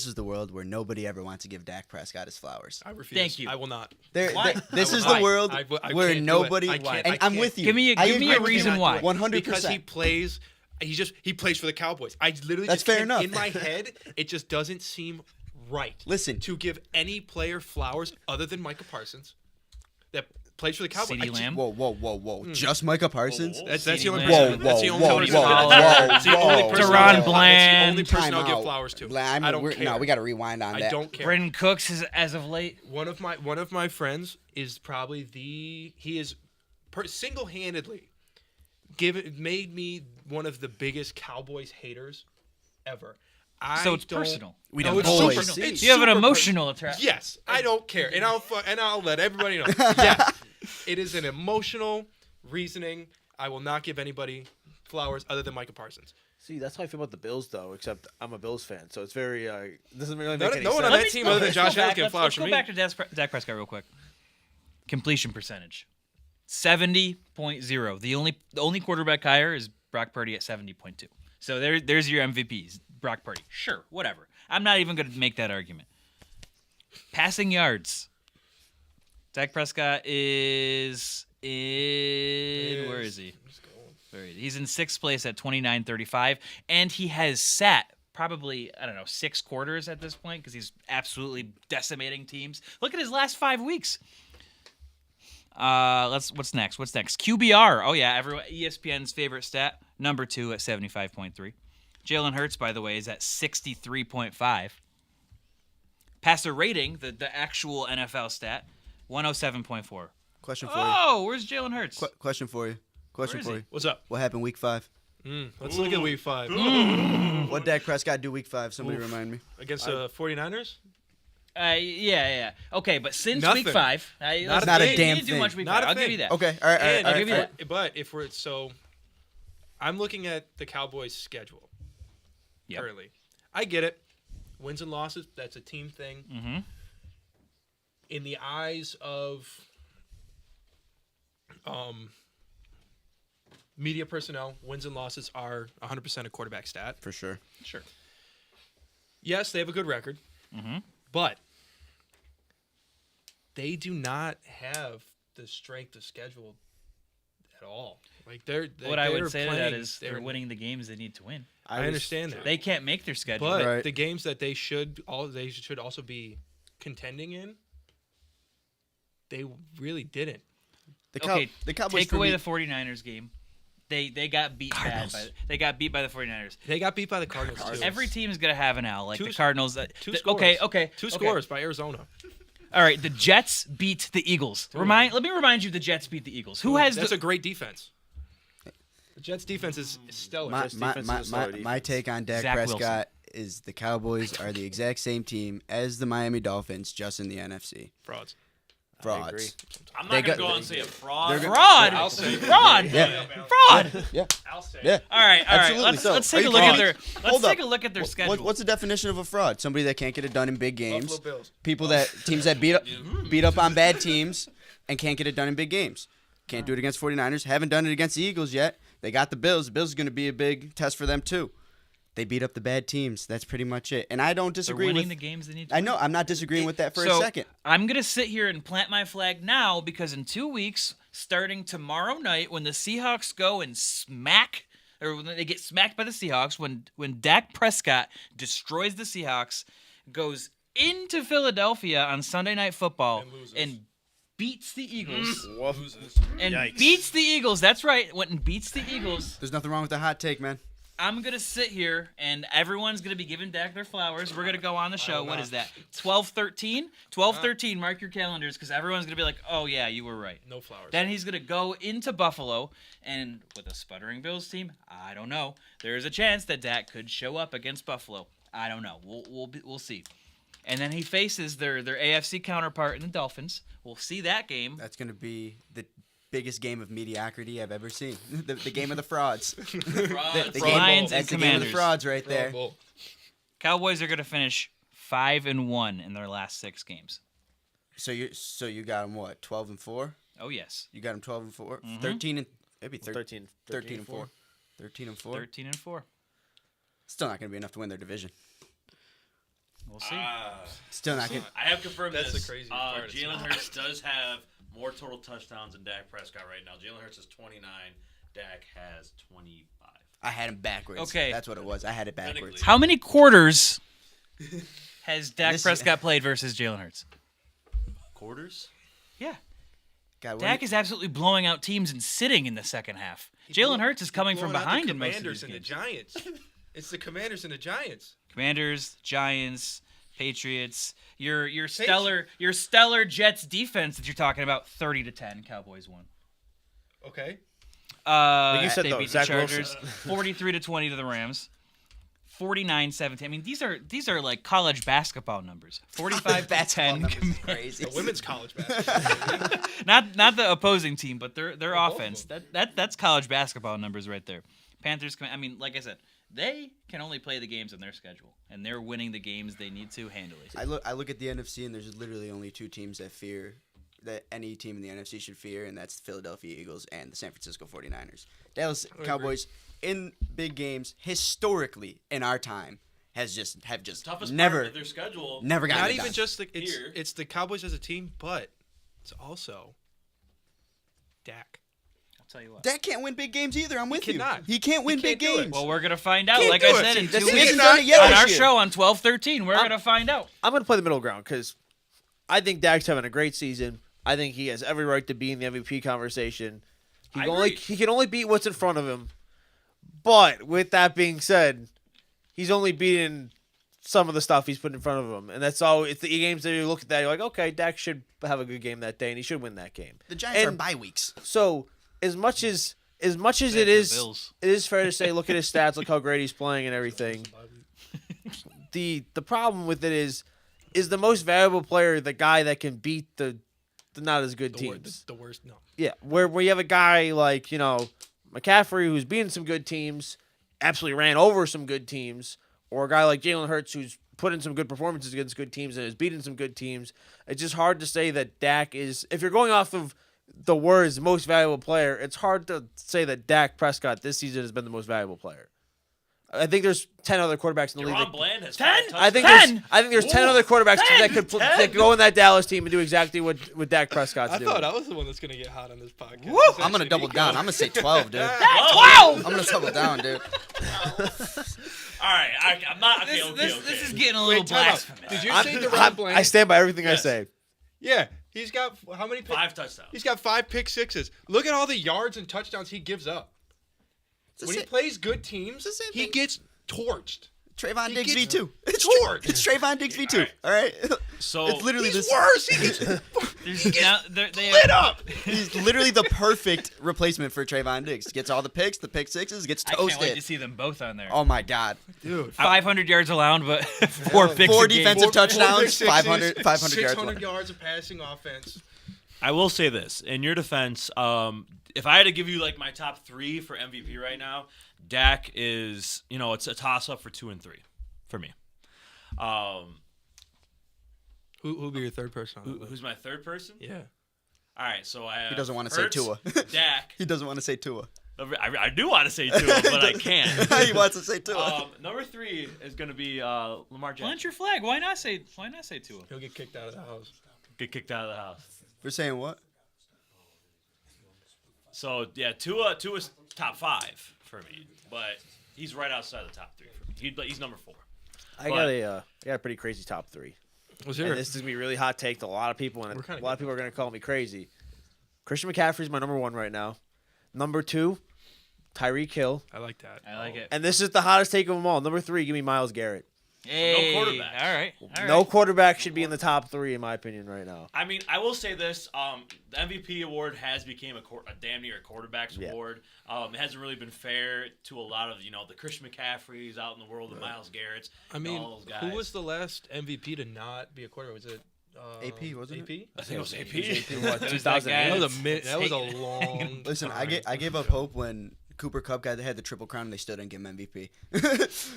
is the world where nobody ever wants to give Dak Prescott his flowers. I refuse. Thank you. I will not. Why? This I is will the not. world I where can't do it. nobody. I can't- and I I'm can't. with you. Give me a I give me agree a with reason you. why. 100%. Because he plays. He plays for the Cowboys. I literally That's just fair can't- enough. In my head, it just doesn't seem right. Listen. To give any player flowers other than Micah Parsons that plays for the Cowboys. CeeDee Lamb. Whoa. Just Micah Parsons? That's the CeeDee only Lamb. person. That's the only whoa, person. whoa, That's the only whoa. person. Teron That's the Bland. only person Time I'll give out. flowers to. I I don't care. No, we got to rewind on I that. don't care. Brendan Cooks is as of late. One of my friends is probably he is single-handedly made me one of the biggest Cowboys haters ever. So it's personal. We No, don't it's always super- see. it's You have an super emotional attraction. Yes, I don't care, and I'll let everybody know. Yes, it is an emotional reasoning. I will not give anybody flowers other than Micah Parsons. See, that's how I feel about the Bills, though. Except I'm a Bills fan, so it's very doesn't really No- make any no one sense. on that team other than Josh Allen getting flowers Let's from go me. back to Dak Prescott real quick. Completion percentage, 70.0. The only quarterback higher is Brock Purdy at 70.2. So there's your MVPs. Brock Purdy, sure, whatever. I'm not even going to make that argument. Passing yards. Dak Prescott is in. Where is he? Where is he? He's in 6th place at 29.35, and he has sat probably, I don't know, 6 quarters at this point because he's absolutely decimating teams. Look at his last 5 weeks. What's next? QBR. Oh yeah, ESPN's favorite stat, number 2 at 75.3. Jalen Hurts, by the way, is at 63.5. Passer rating, the actual NFL stat, 107.4. Question for you. Oh, where's Jalen Hurts? Question for you. Question Where is for he? you. What's up? What happened week 5? Let's look at week 5 What Dak Prescott do week 5? Somebody Oof. remind me. against the 49ers. Yeah. Okay, but since Nothing. week 5, Not a he damn didn't do thing. much week Not 5. a I'll give thing. you that. Okay, all right. And I'll give you that. But if we're I'm looking at the Cowboys' schedule Yep. currently. I get it. Wins and losses, that's a team thing. Mm-hmm. In the eyes of media personnel, wins and losses are 100% a quarterback stat. For sure. Sure. Yes, they have a good record, Mhm. but they do not have the strength of schedule at all. Like What I would say to that playing- is they're winning the games they need to win. I understand that. They can't make their schedule. But Right. the games that they should also be contending in, they really didn't. The Okay, Cowboys take for away me- the 49ers game. They got beat bad. They got beat by the 49ers. They got beat by the Cardinals. too. Every team's gonna have an L, like Two- the Cardinals. Two Okay, scores. okay. Two okay. scores by Arizona. All right, the Jets beat the Eagles. Let me remind you, the Jets beat the Eagles. Who has That's a great defense. The Jets defense is stellar. My, Jets my, defense my, is a solid my defense. take on Dak Zach Prescott is the Cowboys are the exact same team as the Miami Dolphins, just in the NFC. Frauds. Frauds. I'm They not going to got- go and say a fraud. Fraud. I'll say it. Fraud. Yeah. Fraud. Yeah. I'll say Yeah. it. All right. Absolutely. Let's So, let's are take a you look at kidding their me? let's Hold take up. a look at their schedule. What's the definition of a fraud? Somebody that can't get it done in big games. Buffalo Bills. People that teams that beat up on bad teams and can't get it done in big games. Can't do it against 49ers. Haven't done it against the Eagles yet. They got the Bills. The Bills is going to be a big test for them too. They beat up the bad teams. That's pretty much it. And I don't They're disagree winning with the games they need to I win. know. I'm not disagreeing with that for So, a second. I'm going to sit here and plant my flag now because in 2 weeks, starting tomorrow night, when the Seahawks go and when they get smacked by the Seahawks, when Dak Prescott destroys the Seahawks, goes into Philadelphia on Sunday Night Football And loses. and beats the Eagles. Loses. And Yikes. beats the Eagles. That's right. Went and beats the Eagles. There's nothing wrong with the hot take, man. I'm going to sit here, and everyone's going to be giving Dak their flowers. We're going to go on the show. What is that? 12-13? 12-13, mark your calendars, because everyone's going to be like, oh, yeah, you were right. No flowers. Then he's going to go into Buffalo, and with a sputtering Bills team, I don't know. There is a chance that Dak could show up against Buffalo. I don't know. We'll see. And then he faces their AFC counterpart in the Dolphins. We'll see that game. That's going to be the biggest game of mediocrity I've ever seen. the game of the frauds. Frauds. The Lions game, and that's the game of the Commanders. frauds right Fraud there. Bowl. Cowboys are going to finish 5-1 in their last 6 games. So you got them what? 12-4. Oh, yes. You got them 12-4. Mhm. 13 and maybe 13 and 4. 13 and 4. 13-4. Still not going to be enough to win their division. We'll see. Still not going. I have confirmed That's this. the crazy part. It's Jalen not. Hurts does have more total touchdowns than Dak Prescott right now. Jalen Hurts is 29. Dak has 25. I had him backwards. Okay. That's what it was. I had it backwards. Technically. How many quarters has Dak This is- Prescott played versus Jalen Hurts? Quarters? Yeah. God, what Dak do is absolutely blowing out teams and sitting in the second half. Jalen Hurts is coming from Blowing out the behind in most of Commanders these and the games. Giants. It's the Commanders and the Giants. Commanders, Giants, Patriots. Your stellar Jets defense that you're talking about, 30-10. Cowboys won. Okay. Like you said, They though, beat the Zach Chargers, Wilson. 43-20 to the Rams. 49-17. I mean, these are like college basketball numbers. 45-10. numbers is crazy. The women's college basketball. Not the opposing team, but their both of offense. That's college basketball numbers right there. Panthers. I mean, like I said, they can only play the games on their schedule, and they're winning the games they need to handily. I look at the NFC, and there's literally only 2 teams that any team in the NFC should fear, and that's the Philadelphia Eagles and the San Francisco 49ers. Dallas Cowboys in big games historically in our time have just Toughest never part of their schedule. never gotten Not it even done. just Here. it's the Cowboys as a team, but it's also Dak. I'll tell you what. Dak can't win big games either. I'm with you. cannot. He can't win He big can't do it. games. Well, we're gonna find out. Can't Like do I it. said, in This 2 is weeks not yet on this our year. show on 12-13, we're gonna find out. I'm going to play the middle ground because I think Dak's having a great season. I think he has every right to be in the MVP conversation. I agree. He can only beat what's in front of him. But with that being said, he's only beaten some of the stuff he's put in front of him. And that's all. It's the games that you look at that, you're like, okay, Dak should have a good game that day, and he should win that game. The Giants are And- bye weeks. So as much as it the is, Bills. it is fair to say, look at his stats, look how great he's playing and everything. The problem with it is the most valuable player the guy that can beat the not as good teams. The worst. No. Yeah, where you have a guy like, McCaffrey who's beaten some good teams, absolutely ran over some good teams, or a guy like Jalen Hurts who's put in some good performances against good teams and has beaten some good teams. It's just hard to say that Dak is, if you're going off of the words most valuable player, it's hard to say that Dak Prescott this season has been the most valuable player. I think there's 10 other quarterbacks in the league. Deron that- Bland has 10? 5 I think touchdowns. there's 10 other quarterbacks that could go in that Dallas team and do exactly what Dak Prescott's I doing. thought I was the one that's gonna get hot on this podcast. Woo! It's I'm gonna actually double Nico. down. I'm gonna say 12, dude. 12. I'm gonna double down, dude. All right, I'm not. Okay, This is getting a little Wait, time out. blasphemous. Did you I'm- say I'm- Deron Bland? I stand by everything Yes. I say. Yeah, he's got how many? 5 touchdowns. He's got 5 pick sixes. Look at all the yards and touchdowns he gives up. It's the When he sa- plays good teams, the same he thing. gets torched. Trayvon He Diggs gets V2. torched. It's Trayvon Diggs V2. All right. So It's literally He's this. worse. He gets lit up. He's literally the perfect replacement for Trayvon Diggs. Gets all the picks, the pick sixes, gets I can't wait to toasted. see them both on there. Oh my God. Dude. 500 yards allowed, but 4 picks. Four a game. defensive touchdowns, pick sixes, 500 yards. 600 yards of passing offense. I will say this in your defense. If I had to give you like my top 3 for MVP right now, Dak is, it's a toss up for 2 and 3 for me. Who'll be your third person on that list? Who's my third person? Yeah. All right, so I have He doesn't want to say Hurts, Tua. Dak. He doesn't want to say Tua. I do want to say Tua, but I can't. He wants to say Tua. Number 3 is going to be Lamar Jackson. Plant your flag. Why not say Tua? He'll get kicked out of the house. Get kicked out of the house. For saying what? So yeah, Tua's top 5 for me, but he's right outside the top 3 for me. He's number 4. I got a pretty crazy top 3. Was And there? this is gonna be a really hot take to a lot of people, and We're a kinda lot of people are gonna call me crazy. Christian McCaffrey's my number 1 right now. Number 2, Tyreek Hill, I like that. I like it. and this is the hottest take of them all. Number 3, give me Myles Garrett. Hey, quarterback. All right. No quarterback should be in the top 3 in my opinion right now. I mean, I will say this: the MVP award has become a damn near a quarterback's award. It hasn't really been fair to a lot of the Christian McCaffreys out in the world, the Miles Garretts. I mean, all those guys. who was the last MVP to not be a quarterback? Was it AP, wasn't AP? I think it was AP. It was that guy. That was that was a long. Listen, I gave up hope when Cooper Kupp guy that had the triple crown and they still didn't give him MVP.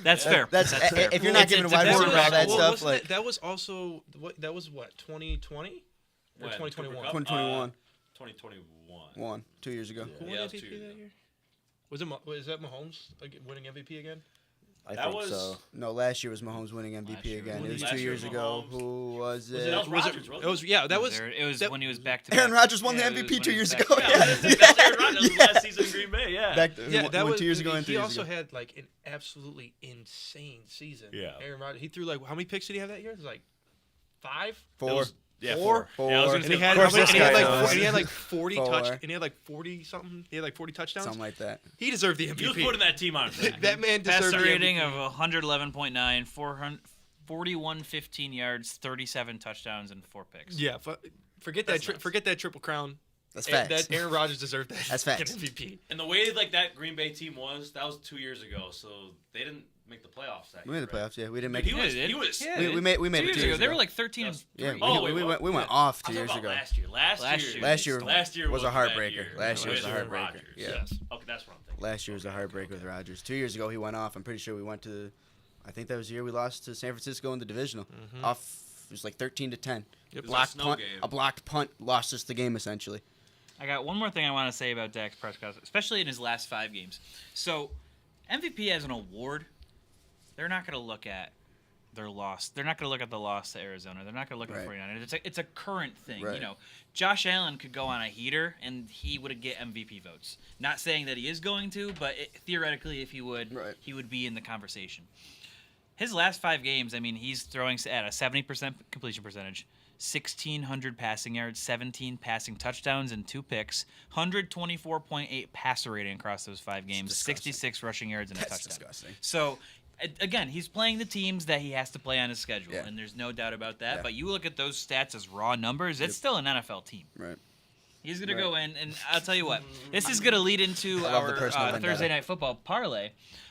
That's fair. That's fair. if you're not giving a wide it's receiver all that cool. stuff, like that was also that was what 2020 or When? 2021. Cooper Kupp? 2021. 2021. 2 years ago. Who Yeah, won that was MVP 2 years that ago. year? Was that Mahomes winning MVP again? I That think was- so. No, last year was Mahomes winning MVP again. It was Last 2 year years was ago. Mahomes. Who was That it? was Rodgers, wasn't It was yeah. That was It was that- when he was back to Aaron Rodgers won the Yeah, it was MVP when 2 he was years back ago. to Yeah, that's Aaron Rodgers. That was last season in Green Bay. Yeah. Back Yeah, that was 2 years ago and 3 he years also ago. had like an absolutely insane season. Yeah. Aaron Rodgers. He threw like how many picks did he have that year? It was like 5. Four. It was- yeah, Four? 4. Yeah, I was Four. gonna And he say had, Of course how many- this and he had guy like knows. and he had like 40 Four. touch and he had like 40 something. He had like 40 touchdowns. Something like that. He deserved the MVP. He was putting that team on his back. That man Passer deserved the rating MVP. of 111.9, 4115 yards, 37 touchdowns, and 4 picks. Yeah, forget That's that. nuts. Forget that triple crown. That's And facts. That Aaron Rodgers deserved that. That's facts. MVP. And the way like that Green Bay team that was 2 years ago. So they didn't make the playoffs that We year. made the right? playoffs. Yeah, we didn't make He it. was. Yeah, He was. Yeah, We made 2 it years 2 ago. years They ago. were like 13 and 3. Yeah, Oh, we wait, went off 2 I'm years talking about ago. last year. Last year. Last year was was a a bad heartbreaker. year. Last year was a Rodgers. heartbreaker. Yeah. Yes. Okay, that's what I'm thinking. Last year was a heartbreaker with Rodgers. 2 years ago he went off. I'm pretty sure we went to. I think that was the year we lost to San Francisco in the divisional. Off. It was like 13-10. It was a Blocked snow punt. game. A blocked punt lost us the game essentially. I got one more thing I want to say about Dak Prescott, especially in his last 5 games. So, MVP as an award, they're not going to look at their loss. They're not going to look at the loss to Arizona. They're not going to look at the Right. 49ers. It's a current thing. Right. You know, Josh Allen could go on a heater and he would get MVP votes. Not saying that he is going to, but theoretically, if he would, Right. he would be in the conversation. His last 5 games, I mean, he's throwing at a 70% completion percentage, 1,600 passing yards, 17 passing touchdowns, and 2 picks, 124.8 passer rating across those 5 games, disgusting. 66 rushing yards, and a That's touchdown. disgusting. So, again, he's playing the teams that he has to play on his schedule, Yeah. and there's no doubt about that. Yeah. But you look at those stats as raw numbers, it's still an NFL team. Right. He's going to go in, and I'll tell you what, this is going to lead into I love the our personal vendetta. Thursday Night Football parlay.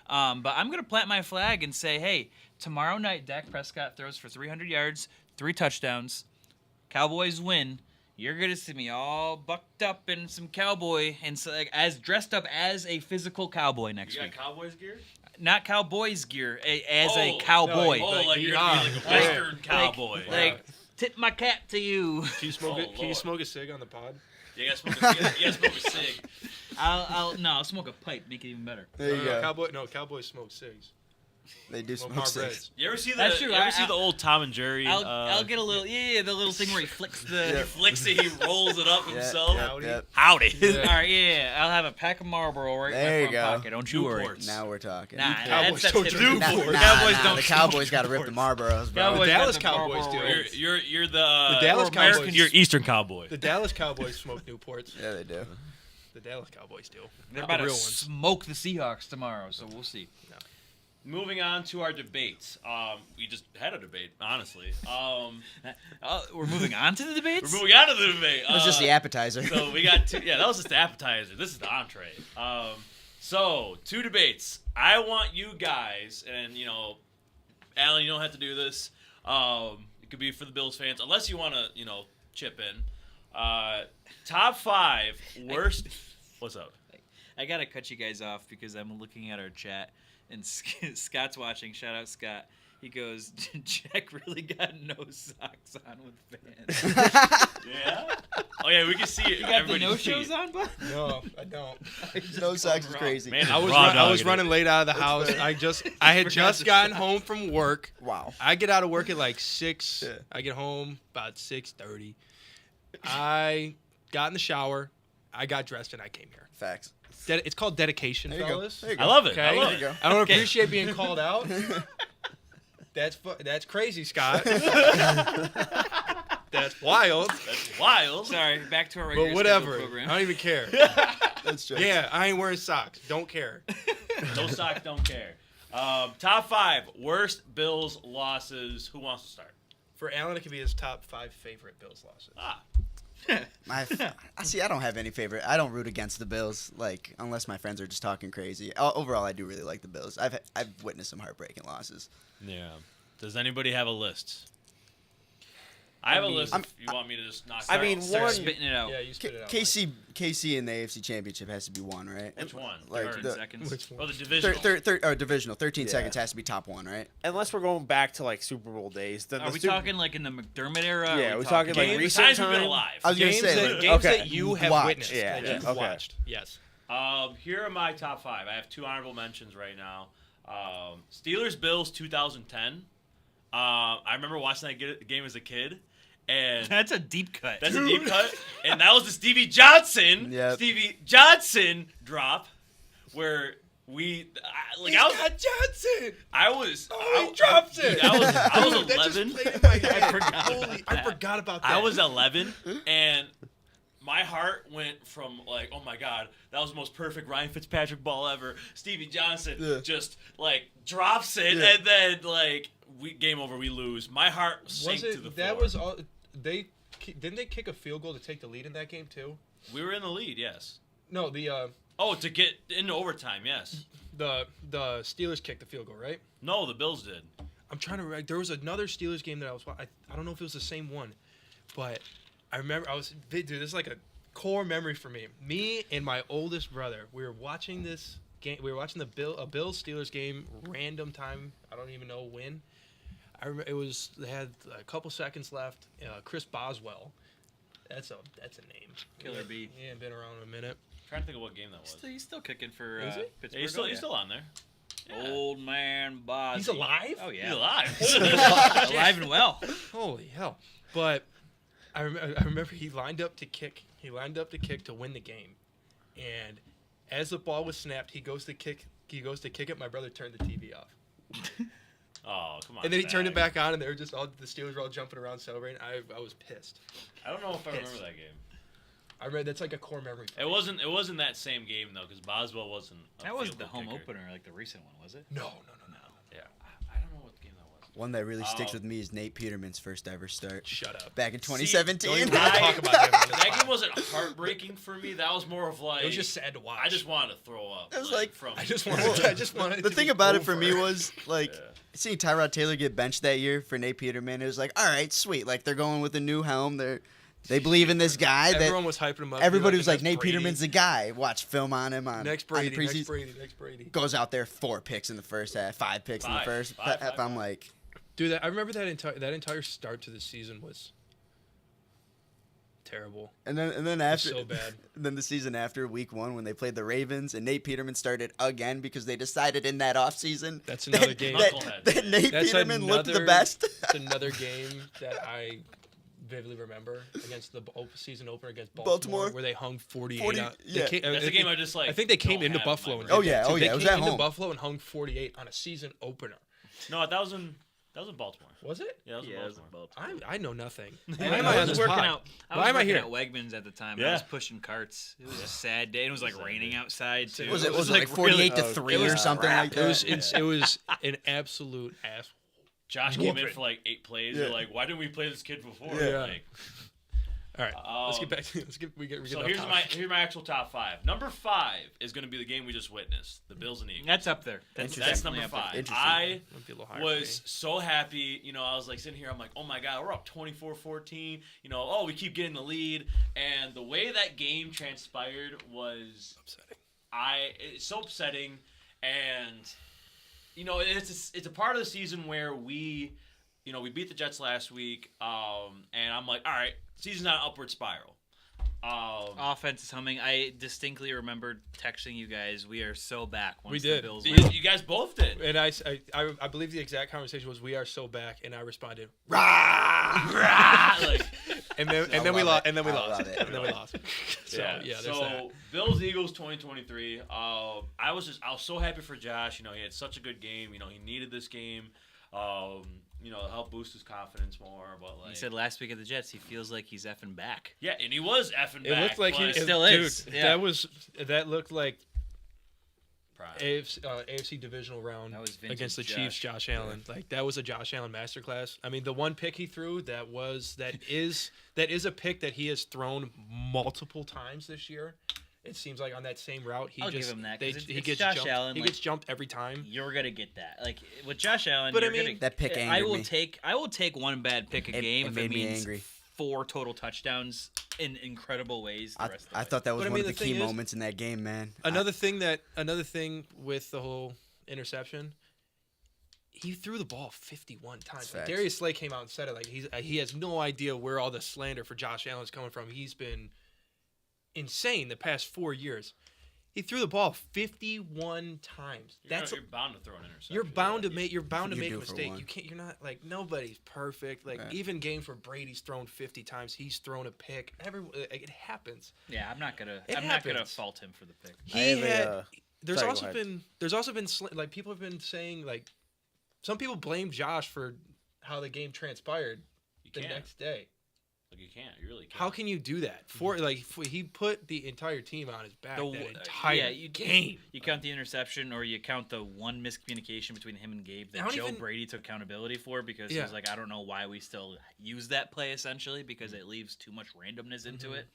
But I'm going to plant my flag and say, hey, tomorrow night, Dak Prescott throws for 300 yards, 3 touchdowns. Cowboys win. You're going to see me all bucked up in some cowboy, and so, like, as dressed up as a physical cowboy next You got week. Cowboys gear? Not Cowboys gear, as a Oh, cowboy. Oh, like you're Ah, gonna be like a yeah. Western cowboy. Like, tip my cap to you. Can you smoke Oh, it? Can you Lord. smoke a cig on the pod? You gotta smoke a cig. I'll smoke a pipe, make it even better. There you go. Cowboys smoke cigs. They do Smoke smoke Marbreds. cigs. You ever see the That's true. the old Tom and Jerry? I'll get a little, the little thing where he flicks the. He flicks it, he rolls it up himself. Howdy. Howdy. All right, yeah, I'll have a pack of Marlboro right There in you my front go. pocket. Don't you worry. Newports. Now we're talking. Nah, Cowboys that's don't typical. do Nah, Newports. nah, Cowboys nah, don't the do Cowboys got to rip Newports. the Marlboros, bro. Cowboys The got Dallas the Cowboys Marlboro do. Reds. You're the Dallas or Cowboys. Americans. You're Eastern cowboy. The Dallas Cowboys smoke Newports. Yeah, they do. The Dallas Cowboys do. They're Not about the to real ones. smoke the Seahawks tomorrow, so we'll see. moving on to our debates. We just had a debate, honestly. We're moving on to the debates? We're moving on to the debate. That was just the appetizer. So we got two. Yeah, that was just the appetizer. This is the entree. So 2 debates. I want you guys, and Alan, you don't have to do this. It could be for the Bills fans, unless you want to, chip in. Top 5 worst. What's up? I gotta cut you guys off because I'm looking at our chat and Scott's watching. Shout out Scott. He goes, Jack really got no socks on with fans. Yeah. Oh yeah, we can see it. You got the Everybody no can see shows it. on, bud? No, I don't. No socks is crazy. Man, I was running late out of the house. I had just gotten home from work. Wow. I get out of work at like 6. Yeah. I get home about 6:30. I got in the shower. I got dressed and I came here. Facts. It's called dedication, There you go. fellas. There you go. I love it. Okay. I love There you it. go. I don't appreciate being called out. That's crazy, Scott. That's wild. That's wild. Sorry, back to our regular But whatever. scheduled program. I don't even care. That's true. Yeah, I ain't wearing socks. Don't care. No sock, don't care. Top 5 worst Bills losses. Who wants to start? For Alan, it could be his top 5 favorite Bills losses. I see. I don't have any favorite. I don't root against the Bills, like unless my friends are just talking crazy. Overall, I do really like the Bills. I've witnessed some heartbreaking losses. Yeah. Does anybody have a list? I have a list if you want me to just knock I it mean, out. Start one- spitting it out. Yeah, you spit it out. KC in the AFC Championship has to be one, right? Which one? Like 13 the seconds. Which Oh, one? the divisional. divisional. 13 Yeah. seconds has to be top one, right? Unless we're going back to like Super Bowl days. Then Are the we Super- talking like in the McDermott era? Yeah, Are we're talking like Games- The recent times we've been time. alive. I was gonna Games, say, that, like, games okay. that you have Watched. witnessed. Yeah, that yeah, you've okay. watched. Yes. Here are my top 5. I have 2 honorable mentions right now. Steelers Bills 2010. I remember watching that game as a kid, and That's a deep cut. that's a deep cut. And that was the Stevie Johnson drop, where we like I was Johnson. I drops it. dude, I was That just 11. played in my head. I forgot Holy, about I that. forgot about that. I was 11, and my heart went from like, oh my god, that was the most perfect Ryan Fitzpatrick ball ever. Stevie Johnson just like drops it, Yeah. and then like game over, we lose. My heart sank Was to the it? floor. That was all. Didn't they kick a field goal to take the lead in that game too? We were in the lead, yes. No, the To get into overtime, yes. the Steelers kicked the field goal, right? No, the Bills did. I'm trying to remember. There was another Steelers game that I was. I don't know if it was the same one, but I remember dude. This is like a core memory for me. Me and my oldest brother. We were watching this game. We were watching a Bills Steelers game. Random time. I don't even know when. I remember they had a couple seconds left. Chris Boswell. That's a name. Killer B. He ain't been around in a minute. Trying to think of what game that was. He's still kicking for Is he? Pittsburgh. Yeah, he's still on there. Yeah. Old man Boz. He's alive? Oh yeah, He's alive. alive and well. Holy hell! But I remember he lined up to kick. He lined up to kick to win the game, and as the ball was snapped, he goes to kick. He goes to kick it. My brother turned the TV off, Oh, come on. and then he turned it Zach. back on, and they were just all the Steelers were all jumping around celebrating. I was pissed. I don't know if I remember that game. I read that's like a core memory. For It me. wasn't that same game though, because Boswell wasn't. That wasn't the home opener, like the recent one, was it? No. Yeah, I don't know what game that was. One that really sticks Oh. with me is Nate Peterman's first ever start Shut up. back in Don't 2017. even talk about him. on this That game pod. wasn't heartbreaking for me. That was more of like It was just sad to watch. I just wanted to throw up. It was like- from. I just wanted. It The to thing be about it for over. me was like Yeah. seeing Tyrod Taylor get benched that year for Nate Peterman. It was like, all right, sweet. Like they're going with a new helm. They believe in this guy. Everyone was hyping him up. Everybody Be was like, the Nate next Brady. Peterman's the guy. Watch film on him on Next on the Brady. preseason. Next Brady. Next Brady. Goes out there 4 picks in the first half, 5 picks in the Five. first Five, half. five, I'm like, Dude, I remember that entire start to the season was terrible. and then It was after so bad. then the season after week 1 when they played the Ravens and Nate Peterman started again because they decided in that offseason That's another game. Knucklehead. that Nate That's Peterman looked the another- best. It's another game that I vividly remember against the season opener against Baltimore, Baltimore. where they hung 48. 40 on, yeah. That's a game I just like. I think they came don't into have Buffalo. in And my did Oh, yeah, that, too. oh, yeah, They it was came at into home. Buffalo and hung 48 on a season opener. No, that was in That was in Baltimore. Was it? Yeah, that was in Yeah, it was Baltimore. in Baltimore. I know nothing. I Why am I on was this working pod? out. I Why was am I working here? at Wegmans at the time. Yeah. I was pushing carts. It was a sad day. And it was like raining outside too. Was it like 48 to really- 3 it was or something crap. like It was that? it was an absolute ass. Josh came in Whooping. for like 8 plays. Yeah. They're like, why didn't we play this kid before? Yeah. Like, All right, let's get back to so off here's topic. my actual top 5. Number 5 is going to be the game we just witnessed, the Bills and Eagles. That's up there. That's definitely number up there. 5. Interesting. I Might be a little higher for was so happy. You know, I was like sitting here. I'm like, oh my god, we're up 24-14. You know, oh, we keep getting the lead. And the way that game transpired was upsetting. it's so upsetting. And you know, it's a part of the season where we beat the Jets last week. And I'm like, all right, season's on an upward spiral. Offense is humming. I distinctly remember texting you guys. We are so back. Once We the did. Bills You win. guys both did. And I believe the exact conversation was, "We are so back," and I responded, Like, and then I we love lost, it. and then we I lost, love it. and then we lost. So yeah, there's that. So Bills Eagles 2023. I was so happy for Josh. You know, he had such a good game. You know, he needed this game. You know, to help boost his confidence more. But like He said last week at the Jets, he feels like he's effing back. yeah, and he was effing It back. looked like but he still is. Dude, Yeah. that looked like Pride. AFC divisional round That was vintage against the Josh. Chiefs. Josh Allen, like that was a Josh Allen masterclass. I mean, the one pick he threw that is a pick that he has thrown multiple times this year. It seems like on that same route, I'll give him that, 'cause he it's gets Josh jumped. Allen, He like- gets jumped every time. You're gonna get that. Like with Josh Allen, But I you're mean, gonna, that pick I angered will me. take one bad pick a It- game it if made it me means angry. 4 total touchdowns in incredible ways. The rest of the I way. thought that was But I one mean, of the the key thing is- moments in that game, man. Another thing with the whole interception, he threw the ball 51 times. That's Like, facts. Darius Slay came out and said it. Like he has no idea where all the slander for Josh Allen is coming from. He's been insane the past 4 years. He threw the ball 51 times. You're bound to throw an interception. You're bound to make a You do mistake. for one. You can't. You're not like nobody's perfect. Like Right. even games where Brady's thrown 50 times, he's thrown a pick. It happens. Yeah, I'm not gonna happens. fault him for the pick. I have Had. a, There's sorry, also go ahead. been like people have been saying like some people blame Josh for how the game transpired You the can't. next day. Like you can't. You really can't. How can you do that? He put the entire team on his back The- that entire yeah, you game. You count the interception, or you count the one miscommunication between him and Gabe I that don't Joe even- Brady took accountability for because he Yeah. was like, I don't know why we still use that play essentially because it leaves too much randomness into it.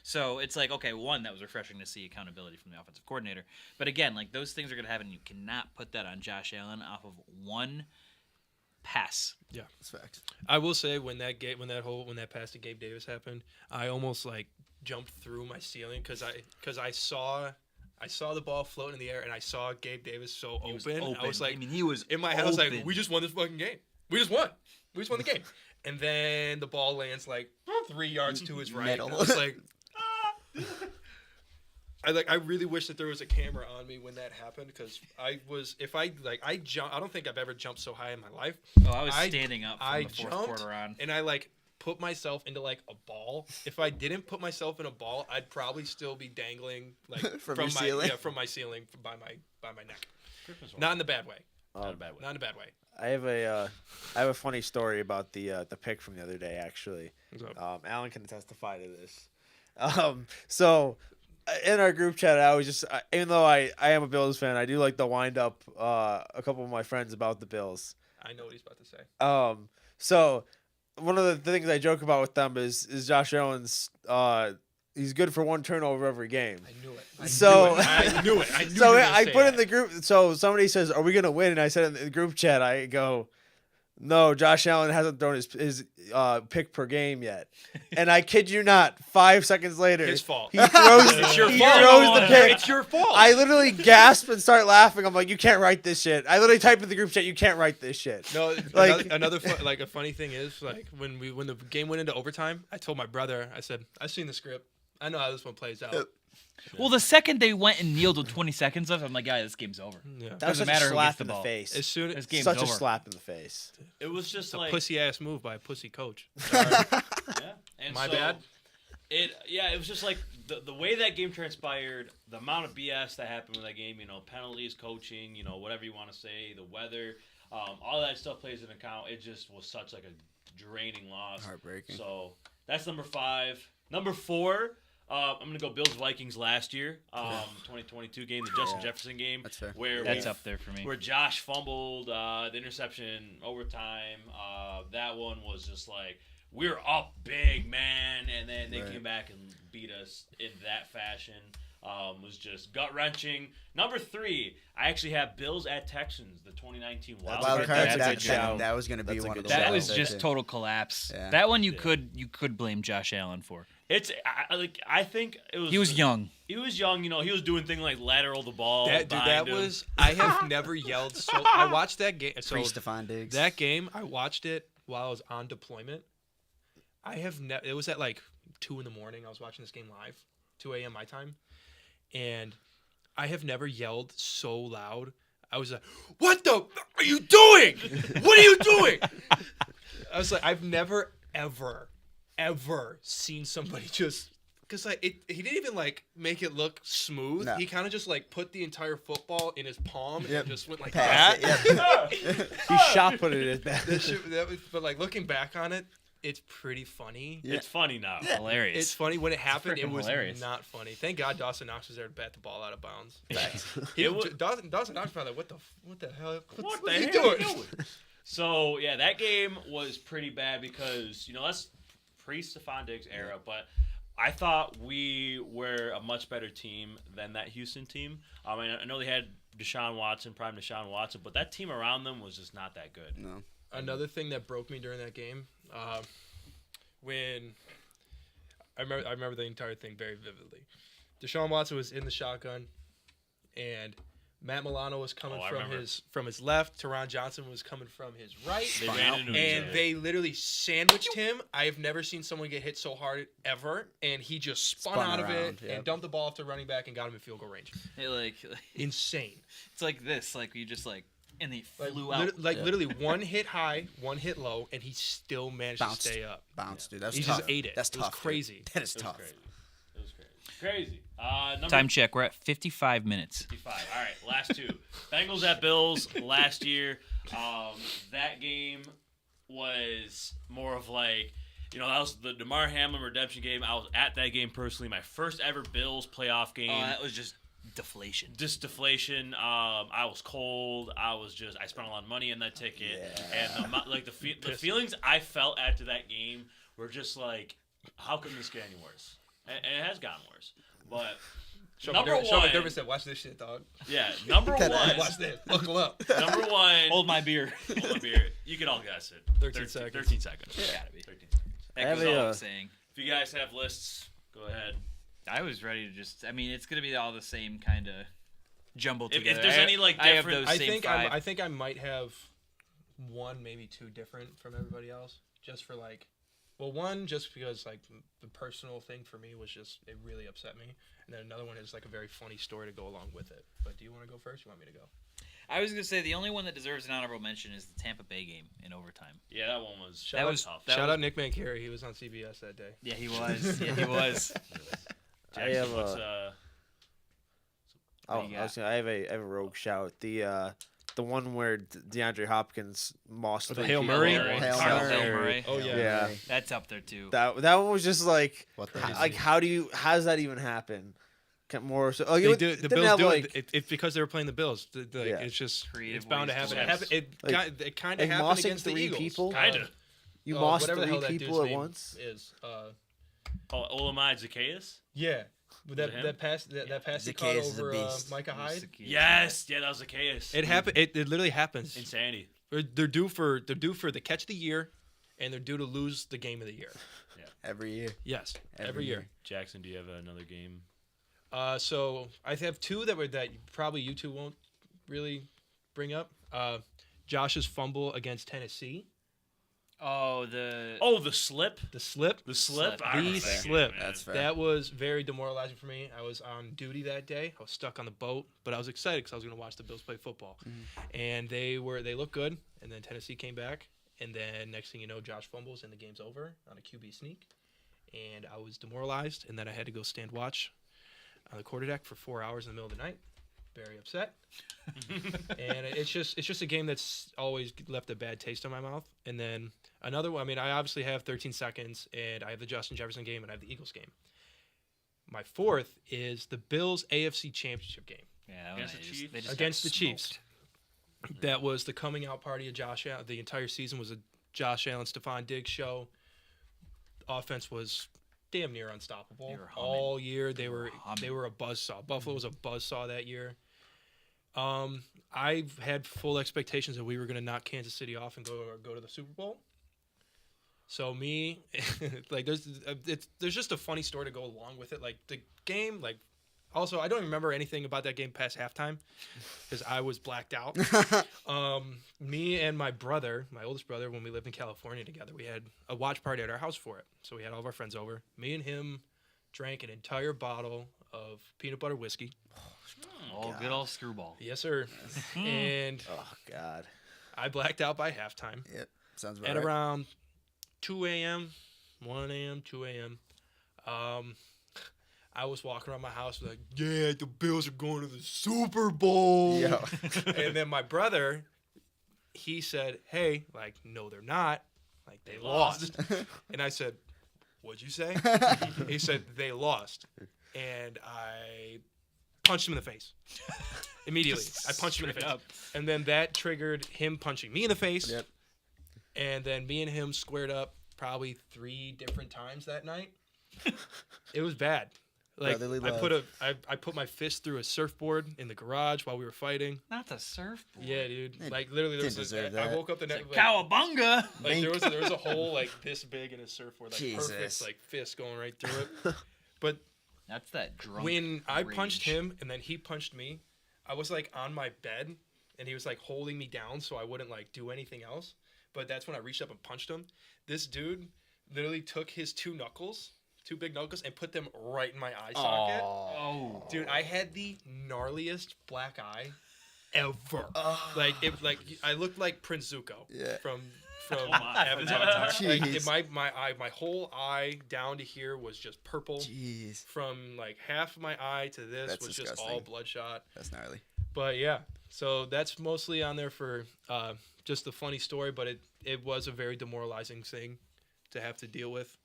So it's like, okay, one, that was refreshing to see accountability from the offensive coordinator. But again, like those things are going to happen. You cannot put that on Josh Allen off of one pass. That's facts. I will say when that pass to Gabe Davis happened, I almost like jumped through my ceiling because I saw the ball floating in the air and I saw Gabe Davis so He was open. I was like, I mean, he was in my head, I was like, open. we just won this fucking game. We just won the game. And then the ball lands like 3 yards to his right. Middle. And I was like, I really wish that there was a camera on me when that happened because I don't think I've ever jumped so high in my life. Oh, I was I- standing up from I the fourth jumped quarter on. and I like put myself into like a ball. If I didn't put myself in a ball, I'd probably still be dangling like From my your ceiling? from my ceiling by my neck. Christmas Not in the bad way. Not a bad way. Not in a bad way. I have a funny story about the pick from the other day. Actually, What's up? Alan can testify to this. So in our group chat, I was just even though I am a Bills fan, I do like to wind up a couple of my friends about the Bills. I know what he's about to say. So one of the things I joke about with them is Josh Allen's. He's good for one turnover every game. I knew it. I knew it. I knew So you were gonna I say put in that. the group. So somebody says, "Are we gonna win?" And I said in the group chat, I go, "No, Josh Allen hasn't thrown his pick per game yet." And I kid you not, 5 seconds later, His fault. He throws. It's your he fault. throws the pick. It's your fault. I literally gasp and start laughing. I'm like, "You can't write this shit." I literally typed in the group chat, "You can't write this shit." No, Like- a funny thing is like when the game went into overtime, I told my brother, I said, "I've seen the script. I know how this one plays out." Well, the second they went and kneeled with 20 seconds left, I'm like, yeah, this game's over. Yeah. That was Doesn't such a matter who slap gets the in the ball. face. As soon This as game's Such over. a slap in the face. It was just it's a like pussy ass move by a pussy coach. yeah. And My so bad. It was just like the way that game transpired, the amount of BS that happened with that game. You know, penalties, coaching, you know, whatever you want to say, the weather. All that stuff plays into account. It just was such like a draining loss. Heartbreaking. So that's number 5. Number 4, I'm gonna go Bills Vikings last year, 2022 game, the Justin Jefferson game. That's fair. Where That's up there for me. Where Josh fumbled the interception overtime. That one was just like, we're up big, man, and then they came back and beat us in that fashion. Was just gut-wrenching. Number 3, I actually have Bills at Texans, the 2019 wild card. That was going to be one of the That was shouts, just total collapse. Yeah. That one you could blame Josh Allen for. I think it was. He was young. He was young. He was doing things like lateral the ball. That was. I have never yelled so. I watched that game. So Stephon Diggs. That game, I watched it while I was on deployment. I have never. It was at like 2 a.m. I was watching this game live, 2 a.m. my time, and I have never yelled so loud. I was like, "What the are you doing? What are you doing?" I was like, I've never ever seen somebody just because like he didn't even like make it look smooth. No. He kind of just like put the entire football in his palm and just went like Pass that. He shot put it at that. But like looking back on it, it's pretty funny. It's funny now. Hilarious. It's funny when it happened. It freaking was hilarious. not funny. Thank God Dawson Knox was there to bat the ball out of bounds. Dawson Knox probably like, what the hell? What What's the he hell are doing? you doing? So yeah, that game was pretty bad because that's pre-Stephon Diggs era, but I thought we were a much better team than that Houston team. I know they had prime Deshaun Watson, but that team around them was just not that good. No. Another thing that broke me during that game, when I remember the entire thing very vividly. Deshaun Watson was in the shotgun, and Matt Milano was coming from his left. Teron Johnson was coming from his right. They ran into each and other. they literally sandwiched him. I have never seen someone get hit so hard ever. And he just spun out of it and dumped the ball off to running back and got him in field goal range. Insane. It's like this, like you just like, and they flew out. out. Literally one hit high, one hit low, and he still managed to stay up. Bounced, dude. That's he tough. just ate it. That's tough. tough. Crazy. Dude. That is tough. It was crazy. Time check. We're at 55 minutes. 55. All right, last 2. Bengals at Bills last year. That game was more of like, that was the DeMar Hamlin redemption game. I was at that game personally. My first ever Bills playoff game. Oh, that was just deflation. Just deflation. I was cold. I spent a lot of money in that ticket, and the feelings I felt after that game were just like, how can this get any worse? And it has gotten worse. But number one, Derby said, "Watch this shit, dog." Yeah, number one. Watch this. Buckle up. Number one. Hold my beer. You can all guess it. 13 seconds. 13 seconds. Yeah. Gotta be. 13 That was all I was saying. If you guys have lists, go ahead. I was ready to just. I mean, it's gonna be all the same kind of jumbled together. If there's any like I have different, those same five. I think I might have 1, maybe 2 different from everybody else, just for like. Well, one, just because like the personal thing for me was just it really upset me, and then another one is like a very funny story to go along with it. But do you want to go first? Or you want me to go? I was gonna say the only one that deserves an honorable mention is the Tampa Bay game in overtime. Yeah, that one was. That was tough. Shout out Nick Mancarey. He was on CBS that day. Yeah, he was. Yeah, he was. I have a rogue shout. The one where DeAndre Hopkins mossed the three Hail people. Murray? Hail Murray. Oh yeah. Yeah. That's up there too. That one was just like, What the how does that even happen? More so. Oh, They do, the Bills do like, it. It's because they were playing the Bills. It's just Creative it's bound to ways happen. to It kind of like happened mossing against the 3 Eagles. people. Kinda. You mossed whatever the 3 hell that people dude's at name once. Is Olamide Zacchaeus? yeah. Was That it him? that pass that pass he caught Zacchaeus is a over beast. Micah Hyde. Yes. Yeah, that was Zacchaeus. It happened. It literally happens. Insanity. They're due for the catch of the year, and they're due to lose the game of the year. Every year. Yes, every year. Jackson, do you have another game? So I have 2 that probably you 2 won't really bring up. Josh's fumble against Tennessee. Oh, the slip. The slip. The slip. Slip. I remember The that game, slip. man. That's fair. That was very demoralizing for me. I was on duty that day. I was stuck on the boat, but I was excited because I was going to watch the Bills play football. And they looked good. And then Tennessee came back. And then next thing you know, Josh fumbles and the game's over on a QB sneak. And I was demoralized. And then I had to go stand watch on the quarterdeck for 4 hours in the middle of the night. very upset. And it's just a game that's always left a bad taste in my mouth. And then another one, I mean, I obviously have 13 seconds, and I have the Justin Jefferson game, and I have the Eagles game. My fourth is the Bills AFC Championship game. Yeah, Against the Chiefs? they just Against got the Chiefs. smoked. That was the coming out party of Josh Allen. The entire season was a Josh Allen, Stephon Diggs show. Offense was damn near unstoppable. They were humming. All year. They were were humming. a buzzsaw. Buffalo was a buzzsaw that year. I've had full expectations that we were going to knock Kansas City off and go to the Super Bowl. So me, like there's just a funny story to go along with it. Like the game, like also I don't remember anything about that game past halftime because I was blacked out. Me and my brother, my oldest brother, when we lived in California together, we had a watch party at our house for it. So we had all of our friends over. Me and him drank an entire bottle of peanut butter whiskey. Oh, good old screwball. Yes, sir. And Oh God. I blacked out by halftime. Yep. Sounds about At right. around 2 a.m., 1 a.m., 2 a.m., I was walking around my house like, yeah, the Bills are going to the Super Bowl. Yo. And then my brother, he said, hey, like, no, they're not. Like, they lost. And I said, what'd you say? He said, they lost. And I punched him in the face. Immediately. I punched him in the face. Straight up. And then that triggered him punching me in the face. Yep. And then me and him squared up probably 3 different times that night. It was bad. Like Brotherly I put my fist through a surfboard in the garage while we were fighting. Not the surfboard. Yeah, dude. Hey, Like literally, there didn't was deserve I that. woke up the next Cowabunga! like there was a hole like this big in his surfboard, like Jesus. perfect like fist going right through it. But That's that drunk when I punched rage. him and then he punched me, I was like on my bed and he was like holding me down so I wouldn't like do anything else. But that's when I reached up and punched him. This dude literally took his 2 big knuckles, and put them right in my eye socket. Oh. Dude, I had the gnarliest black eye ever. Like I looked like Prince Zuko Yeah. from my. Avatar. Like Jeez. my whole eye down to here was just purple. Jeez. From like half of my eye to this That's was disgusting. just all bloodshot. That's gnarly. But yeah, so that's mostly on there for just the funny story. But it was a very demoralizing thing to have to deal with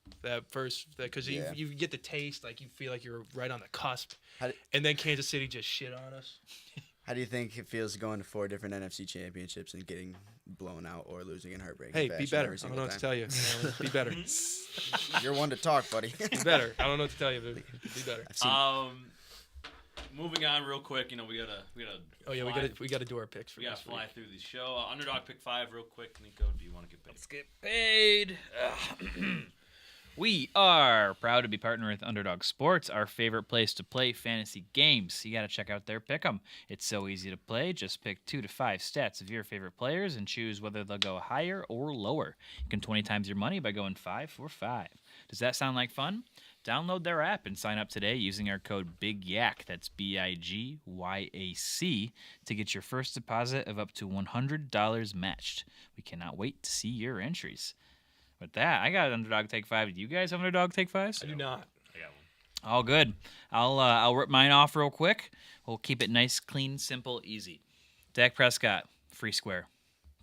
because Yeah. you get the taste, like you feel like you're right on the cusp, How do- and then Kansas City just shit on us. How do you think it feels going to 4 different NFC championships and getting blown out or losing in heartbreaking Hey, fashion be better. every I don't single know what to time? tell you. Alan. Be better. You're one to talk, buddy. Be better. I don't know what to tell you, but be better. I've seen Moving on real quick, we gotta. Oh yeah, we gotta do our picks for We gotta this fly week. through the show. Underdog pick 5 real quick. Nico, do you want to get paid? Let's get paid. We are proud to be partnered with Underdog Sports, our favorite place to play fantasy games. You got to check out their pick'em. It's so easy to play. Just pick 2 to 5 stats of your favorite players and choose whether they'll go higher or lower. You can 20 times your money by going 5 for 5. Does that sound like fun? Download their app and sign up today using our code Big YAC, that's BIGYAC, to get your first deposit of up to $100 matched. We cannot wait to see your entries. With that, I got Underdog Take 5. Do you guys have Underdog Take 5s? I do not. I got one. All good. I'll rip mine off real quick. We'll keep it nice, clean, simple, easy. Dak Prescott, free square.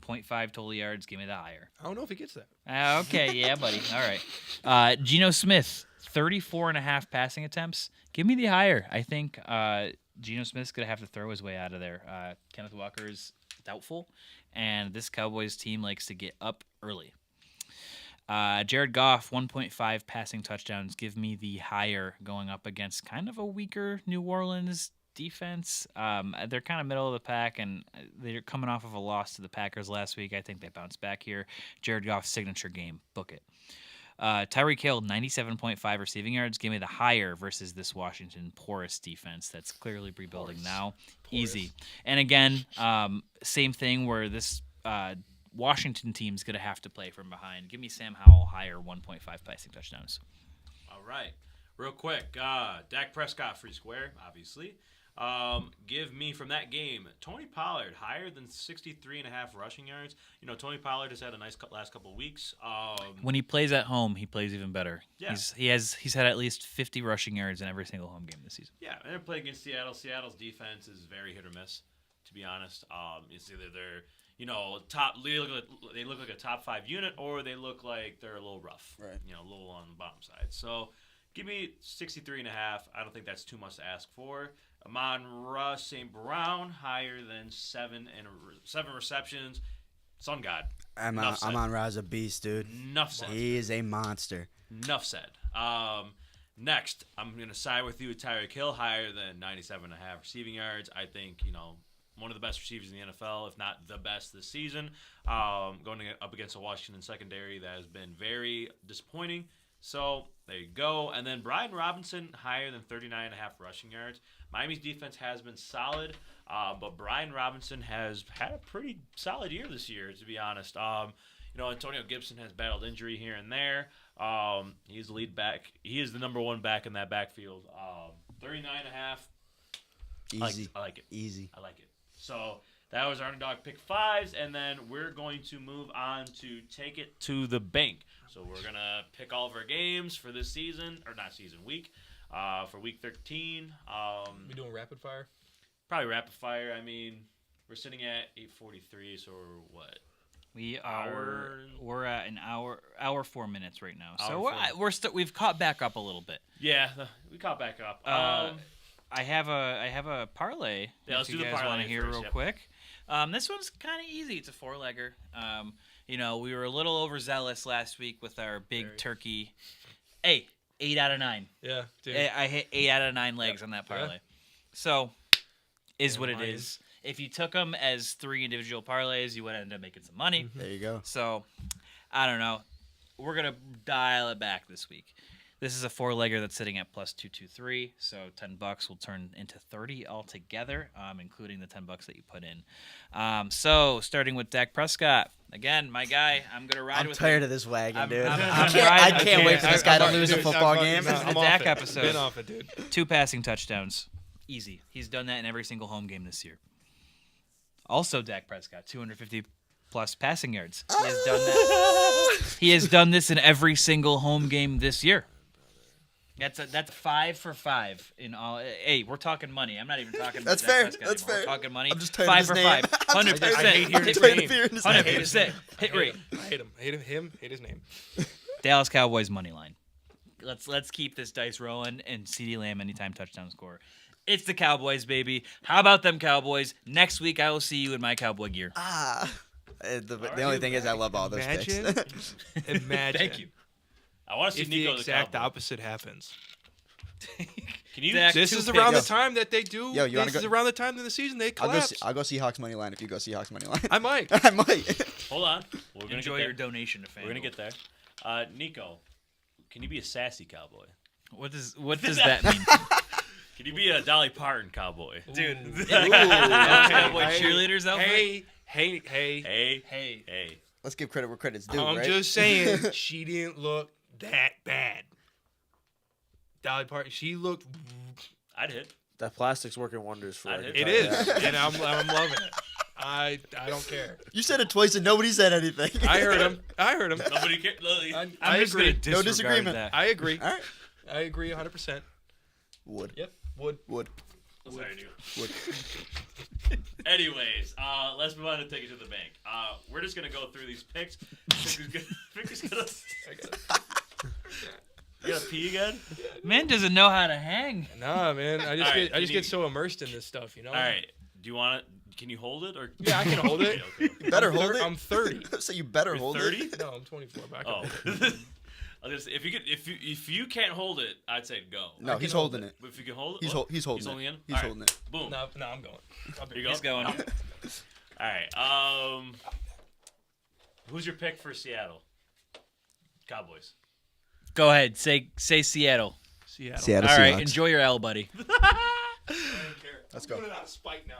0.5 total yards. Give me the higher. I don't know if he gets that. Okay, yeah, buddy. All right. Geno Smith, 34.5 passing attempts. Give me the higher. I think Geno Smith's going to have to throw his way out of there. Kenneth Walker is doubtful, and this Cowboys team likes to get up early. Jared Goff, 1.5 passing touchdowns. Give me the higher going up against kind of a weaker New Orleans defense. They're kind of middle of the pack, and they're coming off of a loss to the Packers last week. I think they bounce back here. Jared Goff's signature game. Book it. Tyreek Hill, 97.5 receiving yards. Give me the higher versus this Washington porous defense that's clearly rebuilding now. Easy. And again, same thing where this Washington team's going to have to play from behind. Give me Sam Howell higher, 1.5 passing touchdowns. All right. Real quick, Dak Prescott, free square, obviously. Give me from that game Tony Pollard higher than 63.5 rushing yards. Tony Pollard has had a nice last couple of weeks. When he plays at home, he plays even better. Yeah. He's had at least 50 rushing yards in every single home game this season. Yeah, and they're playing against Seattle. Seattle's defense is very hit or miss, to be honest. It's either they're top. They look like a top 5 unit, or they look like they're a little rough. Right. A little on the bottom side. So give me 63.5. I don't think that's too much to ask for. Amon-Ra St. Brown higher than 7 receptions. Sun God. Amon-Ra's a beast, dude. Enough said. He is a monster. Enough said. Next, I'm going to side with you with Tyreek Hill, higher than 97.5 receiving yards. I think, one of the best receivers in the NFL, if not the best this season. Going up against a Washington secondary that has been very disappointing. So there you go. And then Brian Robinson, higher than 39.5 rushing yards. Miami's defense has been solid, but Brian Robinson has had a pretty solid year this year, to be honest. Antonio Gibson has battled injury here and there. He's the lead back. He is the number 1 back in that backfield. 39.5. Easy. I like it. Easy. I like it. So that was our underdog pick 5s, and then we're going to move on to take it to the bank. So we're going to pick all of our games for this season, or not season, week, for week 13. We doing rapid fire? Probably rapid fire. I mean, we're sitting at 8:43, so what? We're at an hour 4 minutes right now. Hour So we've caught back up a little bit. Yeah, we caught back up. I have a parlay. Yeah, let's if do you the guys parlay want to hear first, real yep. quick. This one's kind of easy. It's a 4-legger. We were a little overzealous last week with our big turkey. Hey, 8 out of 9. Yeah, dude. I hit 8 out of 9 legs on that parlay. Yeah. So, is what it mine is. If you took them as 3 individual parlays, you would end up making some money. There you go. So, I don't know. We're going to dial it back this week. This is a 4-legger that's sitting at plus 223, so $10 will turn into 30 altogether, including the $10 that you put in. So, starting with Dak Prescott. Again, my guy, I'm going to ride I'm with tired him. of this wagon, I'm dude. riding- I can't wait for this guy to I'm lose a dude, football I'm game. This is the I'm off Dak it. episode. Been off it, dude. 2 passing touchdowns. Easy. He's done that in every single home game this year. Also, Dak Prescott, 250-plus passing yards. He has done that. He has done this in every single home game this year. That's 5 for 5 in all. Hey, we're talking money. I'm not even talking. That's Dak fair. Prescott That's anymore. fair. We're talking money. I'm just tired 5 of his for name. 5. I'm just 100%. I hate hearing his tired of name. hearing his name. 100%. Hit rate. I hate him. Hate him. Hate his name. Dallas Cowboys money line. Let's keep this dice rolling and CeeDee Lamb anytime touchdown score. It's the Cowboys, baby. How about them Cowboys? Next week I will see you in my cowboy gear. The only thing is I love all those picks. Imagine. Thank you. I want to see If Nico the exact Cowboy. opposite happens. Can you? Zach, This two is picks. around the time that they do. Yo, you wanna this is go- around the time in the season they collapse. I'll go Seahawks money line if you go Seahawks money line. I might. I might. Hold on. We're gonna Enjoy get your there. donation to FanDuel. We're gonna get there. Nico, can you be a sassy cowboy? What does that mean? Can you be a Dolly Parton cowboy? Dude, Ooh. Cowboy Hey, cheerleaders outfit? Hey. Hey. Let's give credit where credit's due, I'm right? just saying, she didn't look that bad. Dolly Parton, she looked. I'd hit. That plastic's working wonders for I'd you. hit It is, and I'm loving it. I don't care. You said it twice and nobody said anything. I heard him. Nobody cares. I just agree. gonna No disregard disagreement. that. I agree. All right. I agree 100%. Wood. Yep. Would. Sorry, Nico. Wood. Anyways, let's move on to take it to the bank. We're just gonna go through these picks. Vic is gonna. You gotta pee again? Man doesn't know how to hang. Nah, man. I just All right, get I just can you- get so immersed in this stuff, you know. All right. Do you want it? Can you hold it or? Yeah, I can hold it. Okay. You better I'm hold thir- it. I'm 30. So you better You're hold 30? it. No, I'm 24. But I can Oh. hold it. I was gonna say, if you can't hold it, I'd say go. No, he's holding it. But if you can hold it, He's what? holding He's it. holding in. He's All right. holding it. Boom. No, I'm going. Here you go. He's going. All right. Who's your pick for Seattle? Cowboys. Go ahead. Say Seattle. Seattle. All right. Seahawks. Enjoy your L, buddy. Let's go. I'm putting it on spike now.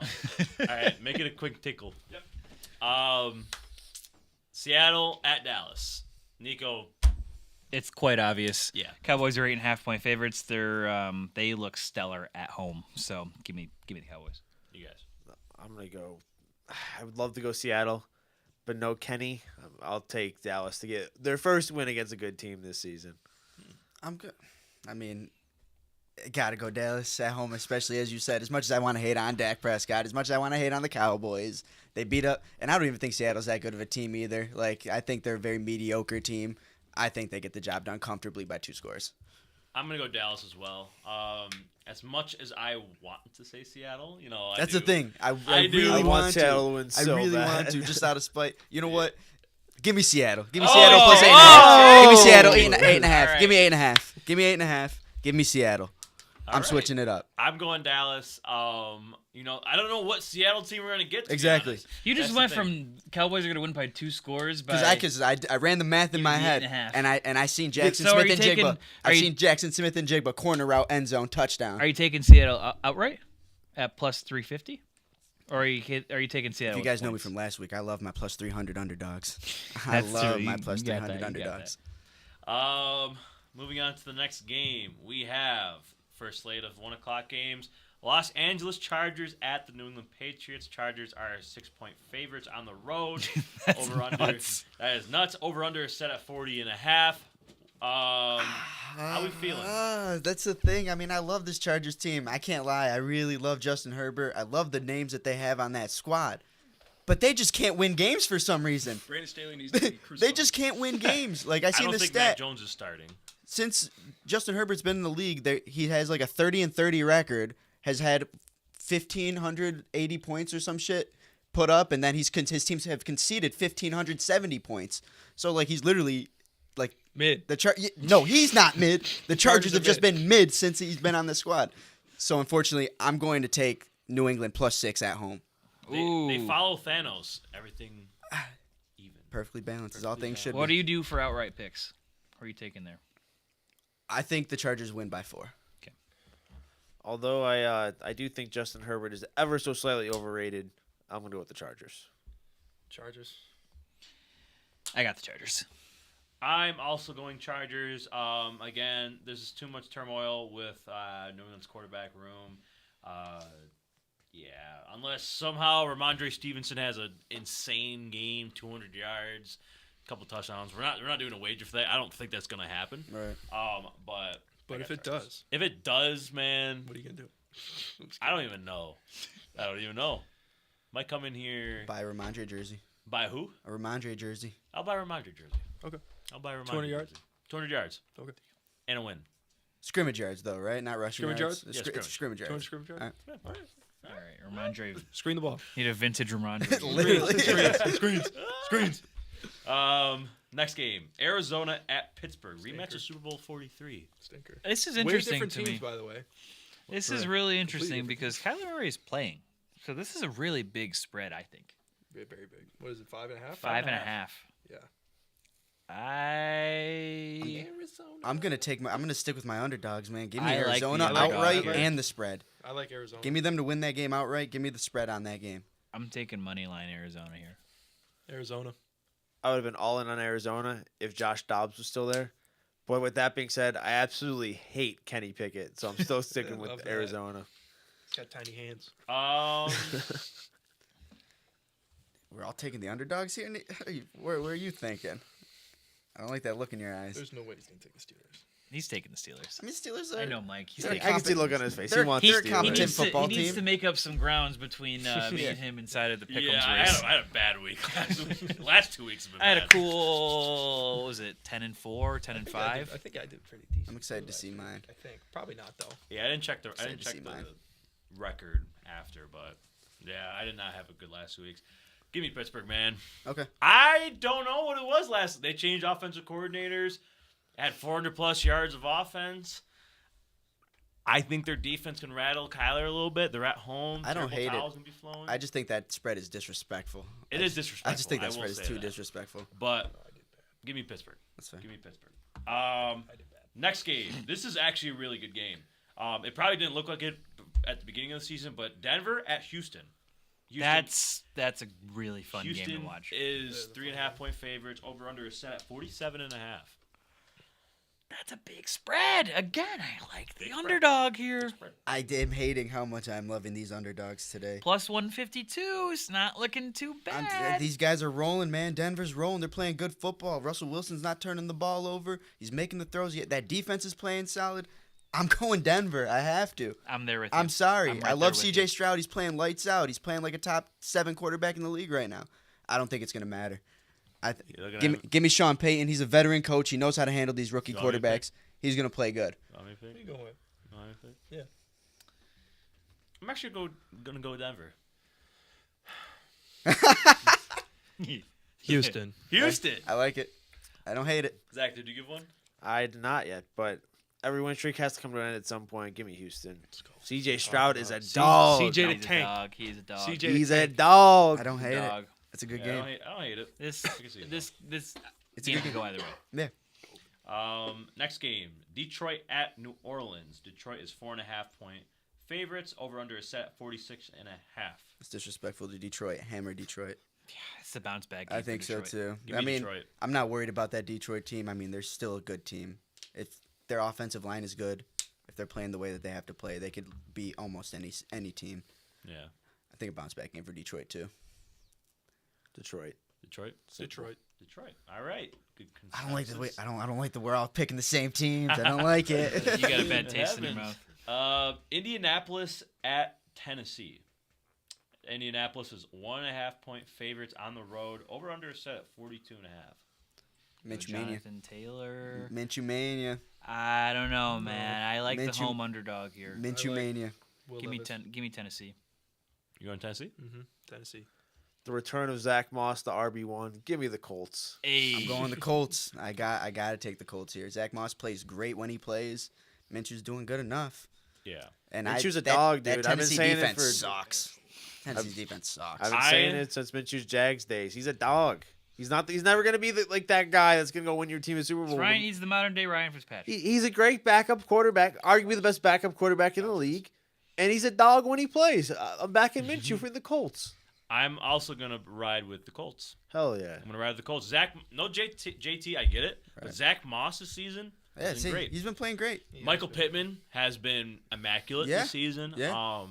All right, make it a quick tickle. Yep. Seattle at Dallas. Nico, It's quite obvious. Yeah. Cowboys are 8.5-point favorites. They look stellar at home. So give me the Cowboys. You guys. I'm gonna go. I would love to go Seattle, but no Kenny. I'll take Dallas to get their first win against a good team this season. I'm good. I mean, gotta go Dallas at home, especially as you said. As much as I want to hate on Dak Prescott, as much as I want to hate on the Cowboys, they beat up. And I don't even think Seattle's that good of a team either. Like, I think they're a very mediocre team. I think they get the job done comfortably by 2 scores. I'm gonna go Dallas as well. As much as I want to say Seattle, That's the thing. I do. really I want want Seattle to. to win I so really bad. want to, just out of spite. You know what? Give me Seattle. Give me Oh, Seattle plus 8.5. oh! Give me Seattle 8.5. All Give me 8.5. Give me 8.5. Give me Seattle. I'm right. switching it up. I'm going Dallas. I don't know what Seattle team we're gonna get. To be Exactly. honest. You just That's went the thing. from Cowboys are going to win by 2 scores. Because I ran the math in Give my me head, 8.5. and I seen Jackson So are Smith you and taking- Jigba. are I you- seen Jackson Smith and Jigba corner route end zone touchdown. Are you taking Seattle outright at plus 350? Or are you taking If Seattle? you with guys know me points? from last week, I love my plus 300 underdogs. I That's love true. my You plus got 300 that, you got underdogs. Moving on to the next game, we have first slate of 1:00 games. Los Angeles Chargers at the New England Patriots. Chargers are 6-point favorites on the road. That's Over under. nuts. That is nuts. Over under is set at 40.5. How we feeling? That's the thing. I mean, I love this Chargers team. I can't lie. I really love Justin Herbert. I love the names that they have on that squad. But they just can't win games for some reason. Brandon Staley needs to be They crucified. just can't win games. Like, I I seen don't the think Mac stat. Jones is starting. Since Justin Herbert's been in the league, he has like a 30-30 record, has had 1,580 points or some shit put up, and then his teams have conceded 1,570 points. So, like, he's literally, like, mid. no, he's not mid. The Chargers have are just mid. been mid since he's been on the squad. So, unfortunately, I'm going to take New England plus 6 at home. They Ooh. follow Thanos. Everything even. Perfectly balanced, as all things should What be. do you do for outright picks? What are you taking there? I think the Chargers win by 4. Although I do think Justin Herbert is ever so slightly overrated, I'm gonna go with the Chargers. Chargers. I got the Chargers. I'm also going Chargers. Again, there's just too much turmoil with New England's quarterback room. Unless somehow Ramondre Stevenson has an insane game, 200 yards, a couple touchdowns. We're not doing a wager for that. I don't think that's gonna happen. Right. But if it does, If it does, man, what are you gonna do? I don't even know. Might come in here. Buy a Ramondre jersey. Buy who? A Ramondre jersey. I'll buy a Ramondre jersey. Okay. I'll buy a Ramondre 200 yards? jersey. 200 yards. Okay. And a win. Scrimmage yards, though, right? Not rushing Scrimmage yards? It's Yeah, it's scrimmage yards. 200 scrimmage yards. All right. All right, Ramondre. Screen the ball. Need a vintage Ramondre. Literally. Screens. Next game, Arizona at Pittsburgh. Rematch of Super Bowl 43. Stinker. This is Way interesting different to teams, me. by the way. This is really interesting different because Kyler Murray is playing. So this is a really big spread, I think. Very, very big. What is it? 5.5? 5.5. Yeah. I'm gonna stick with my underdogs, man. Give me I like the Arizona underdog. outright Right. and the spread. I like Arizona. Give me them to win that game outright. Give me the spread on that game. I'm taking money line Arizona here. Arizona. I would have been all in on Arizona if Josh Dobbs was still there. But with that being said, I absolutely hate Kenny Pickett, so I'm still sticking Love with that. Arizona. He's got tiny hands. We're all taking the underdogs here. Where are you thinking? I don't like that look in your eyes. There's no way he's gonna take the Steelers. He's taking the Steelers. I mean, Steelers are. I know, Mike. He's They're taking I can see the look on his face. He They're- wants they're the competent Steelers. he needs, football he needs team. to make up some grounds between me and him inside of the Pick'ems Yeah, I race. had a bad week last week. Last 2 weeks have been I had a bad. cool, what was it, 10-4, 10-5? I think I did pretty decent. I'm excited to last see week, mine. I think probably not though. Yeah, I didn't check the Excited to see mine. record after, but yeah, I did not have a good last 2 weeks. Give me Pittsburgh, man. Okay. I don't know what it was last. They changed offensive coordinators, had 400 plus yards of offense. I think their defense can rattle Kyler a little bit. They're at home. I don't hate it. Towels Gonna be flowing. I just think that spread is disrespectful. It is disrespectful. I just think that I spread will is say too that. disrespectful. But give me Pittsburgh. That's fine. Give me Pittsburgh. Next game. This is actually a really good game. It probably didn't look like it at the beginning of the season, but Denver at Houston. That's a really fun Houston game to watch. is 3.5 point favorites. Over under is set at 47.5. That's a big spread. Again, I like the underdog here. I am hating how much I'm loving these underdogs today. Plus 152 is not looking too bad. These guys are rolling, man. Denver's rolling. They're playing good football. Russell Wilson's not turning the ball over. He's making the throws. That defense is playing solid. I'm going Denver. I have to. I'm there with you. I'm sorry. I'm right I there love with C.J. you. Stroud. He's playing lights out. He's playing like a top 7 quarterback in the league right now. I don't think it's going to matter. Give me Sean Payton. He's a veteran coach. He knows how to handle these rookie quarterbacks. He's going to play good. Who you going with? Yeah. I'm actually gonna go Denver. Houston. Houston. I like it. I don't hate it. Zach, did you give one? I did not yet, but every win streak has to come to an end at some point. Give me Houston. CJ Stroud is a dog. CJ the He's a tank. dog. He's a dog. CJ He's the a tank. dog. I don't hate Dog. it. It's a good Yeah, game. I don't hate it. This can see it. it's game can go either way. Yeah. Next game, Detroit at New Orleans. Detroit is 4.5 point favorites. Over under is set at 46.5. It's disrespectful to Detroit. Hammer Detroit. Yeah, it's a bounce back game I think for so Detroit. too. Give me Detroit. I'm not worried about that Detroit team. I mean, they're still a good team. If their offensive line is good, if they're playing the way that they have to play, they could beat almost any team. Yeah. I think a bounce back game for Detroit too. Detroit. Detroit. All right. Good I don't like the way. consensus. I don't like that we're all picking the same teams. I don't like it. You got a bad It taste in your happens. mouth. Indianapolis at Tennessee. Indianapolis is 1.5 point favorites on the road. Over under is set at 42.5. Minshew Mania. Jonathan Taylor. Minshew Mania. I don't know, man. I like the Minshew- home underdog here. Minshew like- Mania. Will Give me Levis. Give me Tennessee. You going Tennessee? Mm-hmm. Tennessee. The return of Zach Moss, the RB1. Give me the Colts. Hey. I'm going the Colts. I got to take the Colts here. Zach Moss plays great when he plays. Minshew's doing good enough. Yeah. And Minshew's a that dog, That dude. I've been Tennessee saying it defense for- sucks. Tennessee's defense sucks. I've been saying it since Minshew's Jags days. He's a dog. He's never gonna be like that guy that's gonna go win your team a Super Bowl. Ryan, he's the modern day Ryan Fitzpatrick. He's a great backup quarterback, arguably the best backup quarterback in the league, and he's a dog when he plays. I'm backing Minshew for the Colts. I'm also going to ride with the Colts. Hell yeah. I'm going to ride with the Colts. No JT, I get it. But Right. Zach Moss this season Yeah, has been great. he's been playing great. Michael Pittman has been immaculate Yeah. this season. Yeah.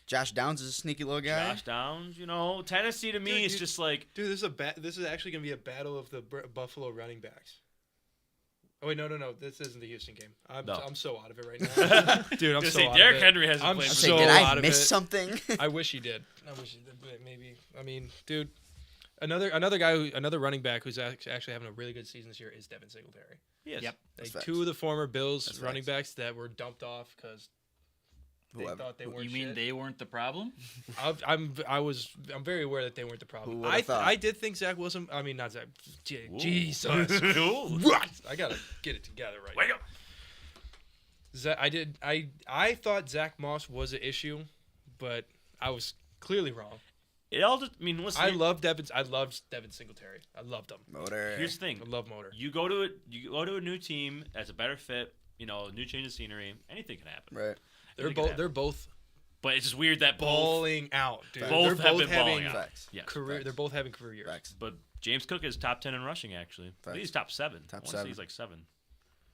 Josh Downs is a sneaky little guy. Josh Downs, Tennessee to me Dude, is you- just like Dude, this is actually gonna be a battle of the Buffalo running backs. Oh wait, no. This isn't the Houston game. I'm so out of it right now. Dude, I'm Just so say out Derrick of it. Henry hasn't I'm played for so Did out I of miss it. something? I wish he did. But maybe. I mean, dude, another running back who's actually having a really good season this year is Devin Singletary. yes. Yep. Like That's two facts. of the former Bills That's running facts. backs that were dumped off because they Whoever. thought they weren't. You mean shit. they weren't the problem? I'm very aware that they weren't the problem. Who would've thought? I did think Zach Wilson. I mean, not Zach. Ooh. Jesus. Ooh. What? I gotta get it together right Wake now. up. I thought Zach Moss was an issue, but I was clearly wrong. It all just, listen. I loved Devin Singletary. I loved him. Motor. Here's the thing. I love Motor. You go to a new team that's a better fit, new change of scenery, anything can happen. Right. They're both But it's just weird that both balling out, dude. both They're have been balling having out. Facts. Yeah. career. Facts. They're both having career years. Facts. But James Cook is top 10 in rushing actually. I Facts. think he's top 7. Top I wanna say 7. he's like 7.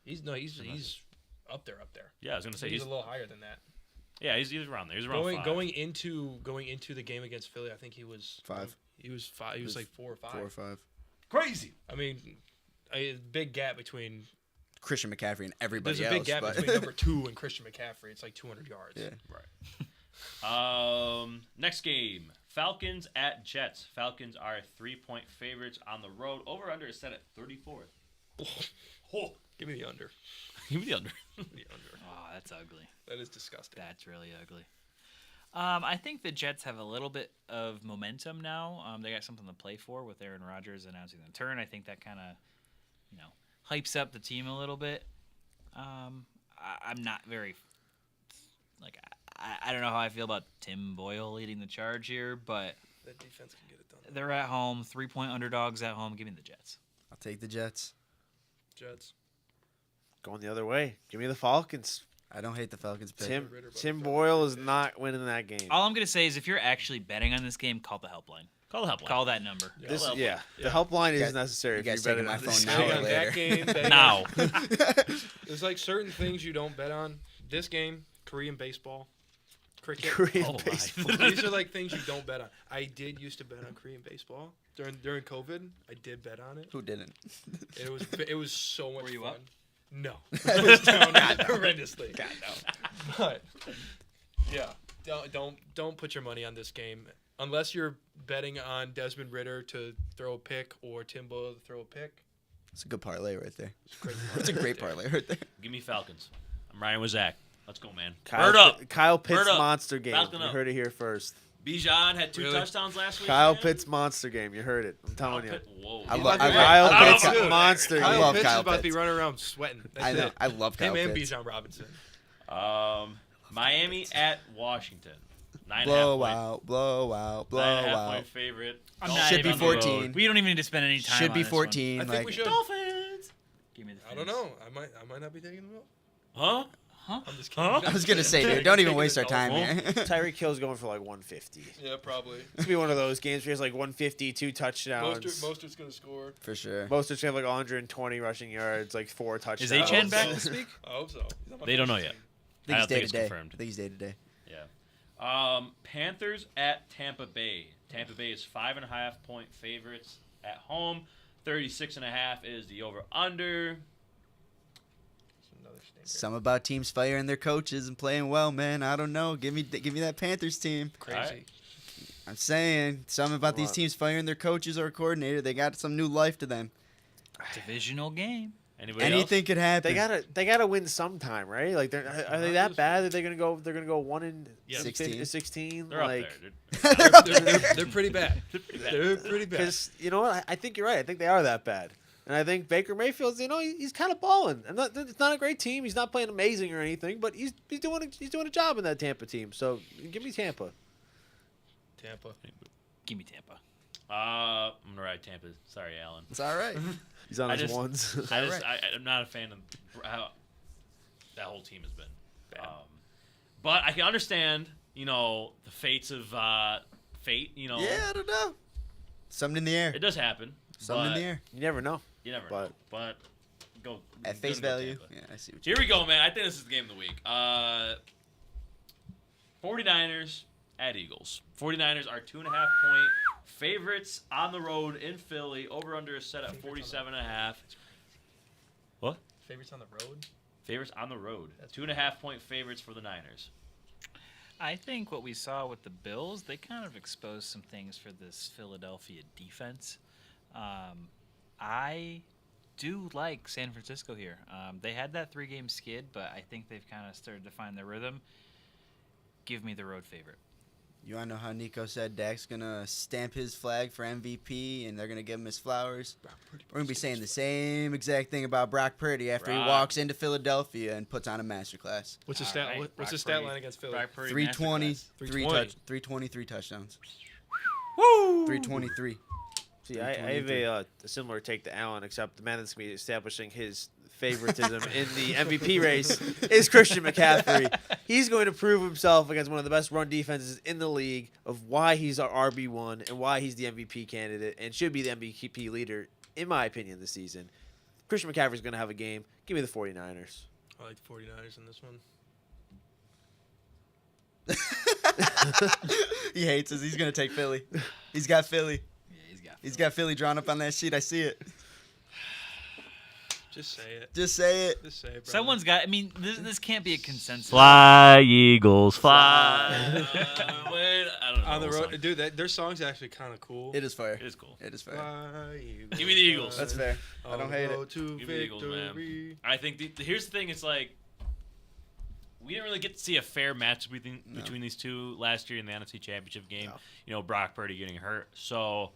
He's up there. Yeah, I was gonna say He's he's a little higher than that. yeah he's around there. He's around 5. Going into the game against Philly, I think he was 5. He was 5. He was like 4 or 5. 4 or 5. Crazy. I mean, a big gap between. Christian McCaffrey and everybody There's a else. big gap but- between number 2 and Christian McCaffrey. It's like 200 yards. Yeah. Right. Next game, Falcons at Jets. Falcons are 3-point favorites on the road. Over under is set at 34. Oh, Give me the under. give me the under. Give me the under. Oh, that's ugly. That is disgusting. That's really ugly. I think the Jets have a little bit of momentum now. They got something to play for with Aaron Rodgers announcing the turn. I think that kind of, hypes up the team a little bit. I'm not very, I don't know how I feel about Tim Boyle leading the charge here, but That defense can get it done. they're at home, 3-point underdogs at home. Give me the Jets. I'll take the Jets. Jets. Going the other way. Give me the Falcons. I don't hate the Falcons pick. Tim Boyle is not winning that game. All I'm going to say is if you're actually betting on this game, call the helpline. Call the helpline. Call that number. This, helpline. yeah, Yeah. the helpline is guys- necessary. you if guys you're taking betting my on this phone game. now or on later? that game, betting Now. There's like certain things you don't bet on. This game, Korean baseball, cricket. Korean Oh, my. baseball. These are like things you don't bet on. I did used to bet on Korean baseball during COVID. I did bet on it. Who didn't? It was so much Were you fun. up? No, I was down horrendously. God, no. But yeah, don't put your money on this game unless you're betting on Desmond Ritter to throw a pick or Timbo to throw a pick. It's a good parlay right there. Great It's a great parlay right there. Give me Falcons. I'm riding with Zach. Let's go, man. Kyle, Bird up. Kyle Pitt's Bird up. monster game. Falcon You up. heard it here first. Bijan had 2 Really? touchdowns last week. Kyle man. Pitt's monster game. You heard it. I'm Kyle telling you. Pitt- Whoa. I He's love about to be Kyle I Pitt's love- monster I game. Kyle love Pitts Kyle is about to be Pitts. running around sweating. That's I know. it. I love Kyle Him and Pitts. Bijan Robinson. Miami at Washington. 9.5 Blowout, blowout, 9.5 blowout. point favorite. I'm Dolphins not Should be on the road. 14. We don't even need to spend any time. Should on be this one. 14. I think Like, we should. Dolphins. Give me the I don't Fins. know. I might not be taking them out. Huh? I'm just kidding. Huh? I was gonna say, dude, don't even waste our time here. Tyreek Hill's going for like 150. Yeah, probably. It's gonna be one of those games where he has like 150, 2 touchdowns. Mostert's gonna score. For sure. Mostert's gonna have like 120 rushing yards, like 4 touchdowns. Is H.N. back so. this week? I hope so. He's on my They don't know fantasy yet. team. I think I he's don't day think to it's day. confirmed. I think he's day to day. Yeah. Panthers at Tampa Bay. Tampa Bay is 5.5 point favorites at home. 36.5 is the over under. It's another stinker. Some about teams firing their coaches and playing well, man. I don't know. Give me that Panthers team. Crazy. Alright. I'm saying something about these What? teams firing their coaches or coordinator. They got some new life to them. Divisional game. Anybody Anything could happen. They gotta win sometime, right? Like, are they that bad that they're gonna go? They're gonna go 1 and Yeah. 16. 16. They're like, up there, dude. They're pretty bad. They're pretty bad. because you know what? I think you're right. I think they are that bad, and I think Baker Mayfield's. He's kind of balling. It's not a great team. He's not playing amazing or anything, but he's doing a job in that Tampa team. So give me Tampa. Tampa. Give me Tampa. I'm gonna ride Tampa. Sorry, Alan. It's all right. He's on I his just- ones. I'm not a fan of how that whole team has been. But I can understand, the fates of fate. Yeah, I don't know. Something in the air. It does happen. Something in but the air. You never know. You never But- know. But go At face go value. Tampa. Yeah, I see what you Here we go, man. I think this is the game of the week. 49ers at Eagles. 49ers are 2.5 point favorites on the road in Philly. Over under is set at 47.5. What? Favorites on the road. Favorites on the road. 2.5 point favorites for the Niners. I think what we saw with the Bills, they kind of exposed some things for this Philadelphia defense. I do like San Francisco here. They had that 3-game skid, but I think they've kind of started to find their rhythm. Give me the road favorite. You want to know how Nico said Dak's going to stamp his flag for MVP and they're going to give him his flowers? We're going to be saying the same exact thing about Brock Purdy after he Brock. walks into Philadelphia and puts on a masterclass. What's the All stat? right, What's Brock the stat Purdy. line against Philly? Brock Purdy 320, masterclass. 323 touchdowns. Woo! 323. See, I have a similar take to Allen, except the man that's going to be establishing his favoritism in the MVP race is Christian McCaffrey. He's going to prove himself against one of the best run defenses in the league of why he's our RB1 and why he's the MVP candidate and should be the MVP leader, in my opinion, this season. Christian McCaffrey's going to have a game. Give me the 49ers. I like the 49ers in this one. He hates us. He's going to take Philly. He's got Philly. Yeah, He's got Philly drawn up on that sheet. I see it. Just say it. Just say it. Just say it, brother. Someone's got. I mean, this can't be a consensus. Fly, Eagles, fly. Wait, I don't know. on the whole road, song. dude. Their song's actually kind of cool. It is fair. It is cool. It is fair. Fly, Eagles, Give me the Eagles. That's fair. I don't hate it. road to Give me the Eagles, man. victory. I think here's the thing. It's like we didn't really get to see a fair match between these two last year in the NFC Championship game. No. Brock Purdy getting hurt. So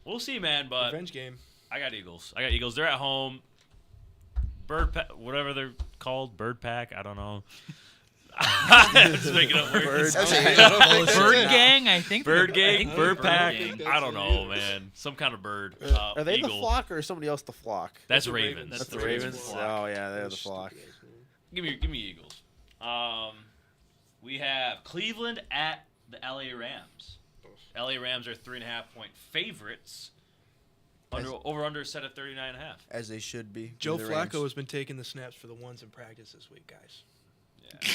we'll see, man. But Revenge game. I got Eagles. They're at home. Whatever they're called, Bird Pack. I don't know. Just making up words. Bird Bird Gang, I think. Bird I Gang, think Bird they're Pack. Gang. I don't know, man. Some kind of bird. Are they Eagle. the flock or is somebody else the flock? That's the Ravens. Ravens. That's the the Ravens. Ravens. Oh yeah, they're the flock. Give me Eagles. We have Cleveland at the LA Rams. LA Rams are 3.5-point favorites. Over-under set at 39.5. As they should be. Joe Give me the Rams. Flacco has been taking the snaps for the ones in practice this week, guys. Yeah.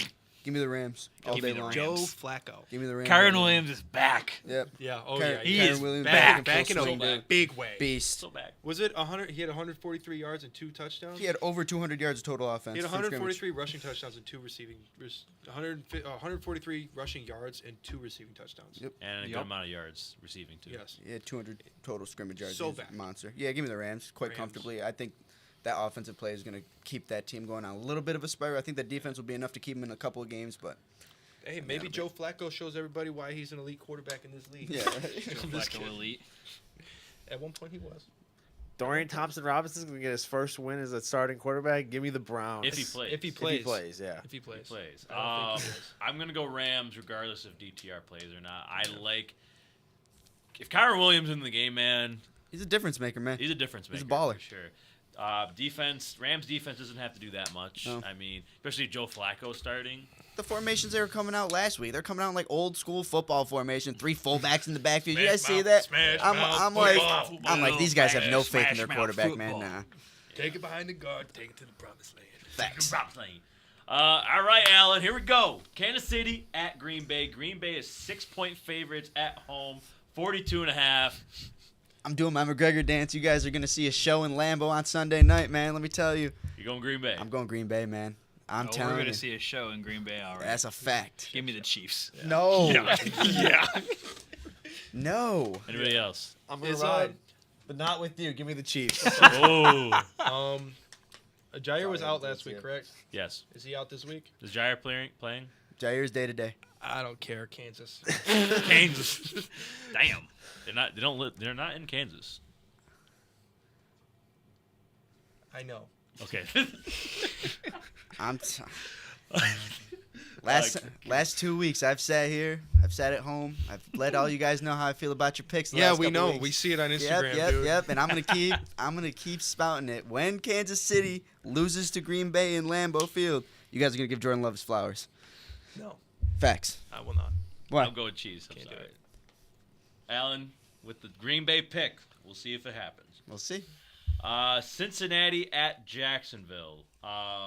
Give me the Rams. All Give me day the long. Joe Rams. Flacco. Give me the Rams. Kyron all day Williams is back. long. Yep. Yeah. Oh, Kyron- yeah. He Kyron is Williams back. Back in full a swing, dude. big way. Beast. Still back. Was it 100? He had 143 yards and 2 touchdowns. He had over 200 yards of total offense. He had from scrimmage. 143 rushing touchdowns and 2 receiving. 143 rushing yards and 2 receiving touchdowns. Yep. And a good amount of yards receiving, too. Yes. He had 200 total scrimmage yards. So He's a bad. monster. Yeah, give me the Rams quite Rams. comfortably. I think that offensive play is going to keep that team going on a little bit of a spiral. I think that defense will be enough to keep him in a couple of games, but Hey, maybe Joe Flacco shows everybody why he's an elite quarterback in this league. yeah. I'm just Flacco kidding. elite. At one point he was. Dorian Thompson-Robinson's going to get his first win as a starting quarterback. Give me the Browns. If he plays. If he If plays. he plays, yeah. If he plays. He plays. I don't think he does. I'm going to go Rams regardless if DTR plays or not. If Kyron Williams is in the game, man, He's a difference maker, man. he's a difference maker. He's a baller. For sure. Rams defense doesn't have to do that much. No. I mean, especially Joe Flacco starting. The formations they were coming out last week, they're coming out in like old school football formation, 3 fullbacks in the backfield. You guys see that? I'm like, these guys have no faith in their quarterback, man. Nah. Take it behind the guard, take it to the promised land. Facts. All right, Alan, here we go. Kansas City at Green Bay. Green Bay is 6-point favorites at home, 42.5. I'm doing my McGregor dance. You guys are going to see a show in Lambeau on Sunday night, man. Let me tell you. You're going Green Bay. I'm going Green Bay, man. I'm We're telling going you. to see a show in Green Bay, all right. That's a fact. Give me the Chiefs. No. Yeah. No. Anybody else? I'm going Is, to ride. But not with you. Give me the Chiefs. Oh, Jair was Sorry, out that's last week, it. correct? yes. Is he out this week? Is Jair playing? Jair's day to day. I don't care, Kansas. Kansas. Damn. They're not in Kansas. I know. Okay. Last 2 weeks I've sat here, I've sat at home, I've let all you guys know how I feel about your picks. The Yeah, last we couple know. weeks. We see it on Instagram, dude. Yep, and I'm gonna keep spouting it. When Kansas City loses to Green Bay in Lambeau Field, you guys are gonna give Jordan Love his flowers. No, Facts. I will not. Why? I'll go with Chiefs. I'm Can't do sorry. it. Alan, with the Green Bay pick, we'll see if it happens. We'll see. Cincinnati at Jacksonville.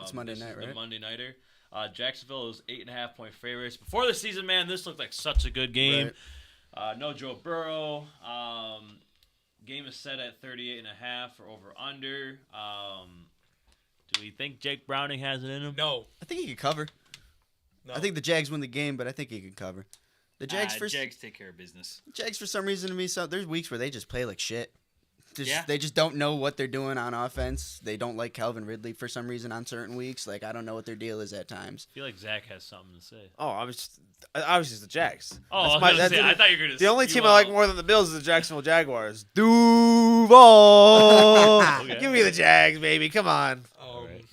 It's Monday this night, is right? The Monday nighter. Jacksonville is 8.5-point favorites. Before the season, man, this looked like such a good game. No Joe Burrow. Game is set at 38.5 or over under. Do we think Jake Browning has it in him? No. I think he could cover. No. I think the Jags win the game, but I think he can cover. The Jags Jags take care of business. Jags for some reason to me, there's weeks where they just play like shit. Yeah. They just don't know what they're doing on offense. They don't like Calvin Ridley for some reason on certain weeks. Like, I don't know what their deal is at times. I feel like Zach has something to say. Oh, I was just the Jags. Oh, That's I thought you were going to The only team I like more than the Bills is the Jacksonville Jaguars. Duval. Okay. Give me the Jags, baby. Come on. Alright.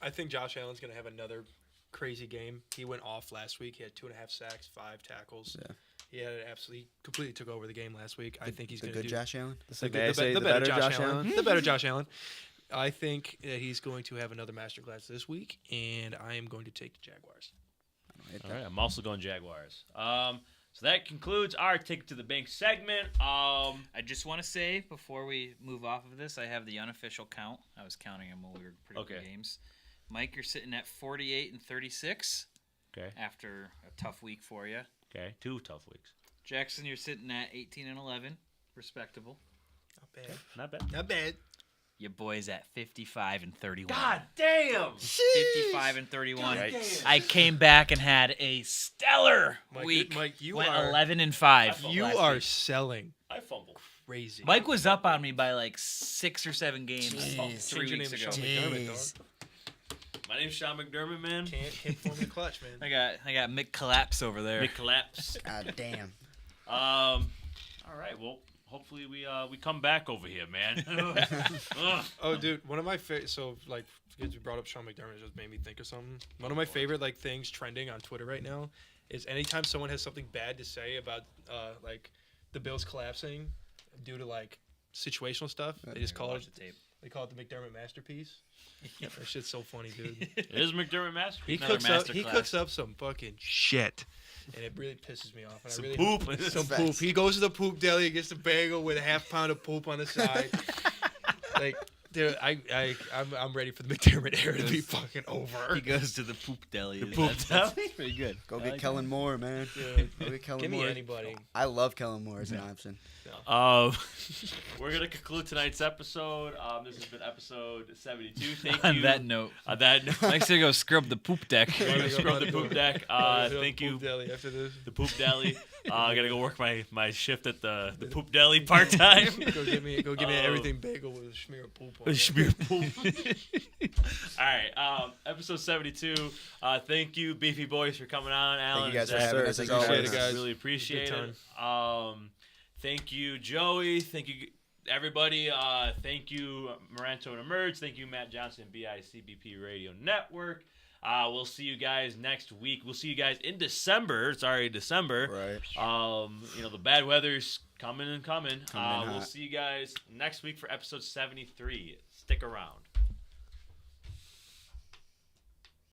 I think Josh Allen's going to have another crazy game. He went off last week. He had 2.5 sacks, 5 tackles. Yeah. He had it completely took over the game last week. I think he's The going to good do Josh Allen. the The better Josh Allen. The better Josh Allen. I think that he's going to have another masterclass this week, and I am going to take the Jaguars. All right, I'm also going Jaguars. So that concludes our Ticket to the Bank segment. I just want to say, before we move off of this, I have the unofficial count. I was counting them while we were predicting Okay. games. Mike, you're sitting at 48-36 Okay. after a tough week for you. Okay. 2 tough weeks. Jackson, you're sitting at 18-11. Respectable. Not bad. Not bad. Not bad. Your boys at 55-31. God damn! 55-31. Yikes. I came back and had a stellar Mike, week. Mike, you Went are 11-5. you last are week. selling I fumbled. crazy. Mike was up on me by like 6 or 7 games Jeez. 3 Change your weeks name to ago. Sean McDermott, dog. Jeez. My name's Sean McDermott, man. Can't form the clutch, man. I got Mick Collapse over there. Big collapse. God damn. All right. Well, hopefully we come back over here, man. Ugh. Oh, dude, one of my because you brought up Sean McDermott, it just made me think of something. One of my favorite things trending on Twitter right now is anytime someone has something bad to say about the Bills collapsing due to situational stuff, they just call it Watch the tape. they call it the McDermott masterpiece. That shit's so funny, dude. It is McDermott masterpiece. He Another cooks masterclass. up some fucking shit, and it really pisses me off. And Some I really poop. Some Facts. poop. He goes to the poop deli and gets a bagel with a half pound of poop on the side. Like, dude, I'm ready for the McDermott era to be fucking over. He goes to the poop deli. The poop That's deli? pretty good. Go I get like Kellen Moore, man. Dude, Go get Kellen give me Moore. anybody. I love Kellen Moore as an option. We're gonna conclude tonight's episode. This has been episode 72. Thank that. you. On that note, On that note, Mike's gonna go scrub the poop deck. we're gonna scrub the poop deck. Thank you, Poop deli after this. the poop deli. I gotta go work my shift at the poop deli part time. Go give me an everything bagel with a smear of poop on it. Smear poop. All right, episode 72. Thank you, Beefy Boys, for coming on. Alan, Thank you guys for Zach, having us as Appreciate always. it, guys. Really appreciate Good it. Thank you, Joey. Thank you, everybody. Thank you, Meranto and Emerge. Thank you, Matt Johnson, BICBP Radio Network. We'll see you guys next week. We'll see you guys in December. It's already December. Right. The bad weather's coming and coming. Coming in We'll hot. see you guys next week for episode 73. Stick around.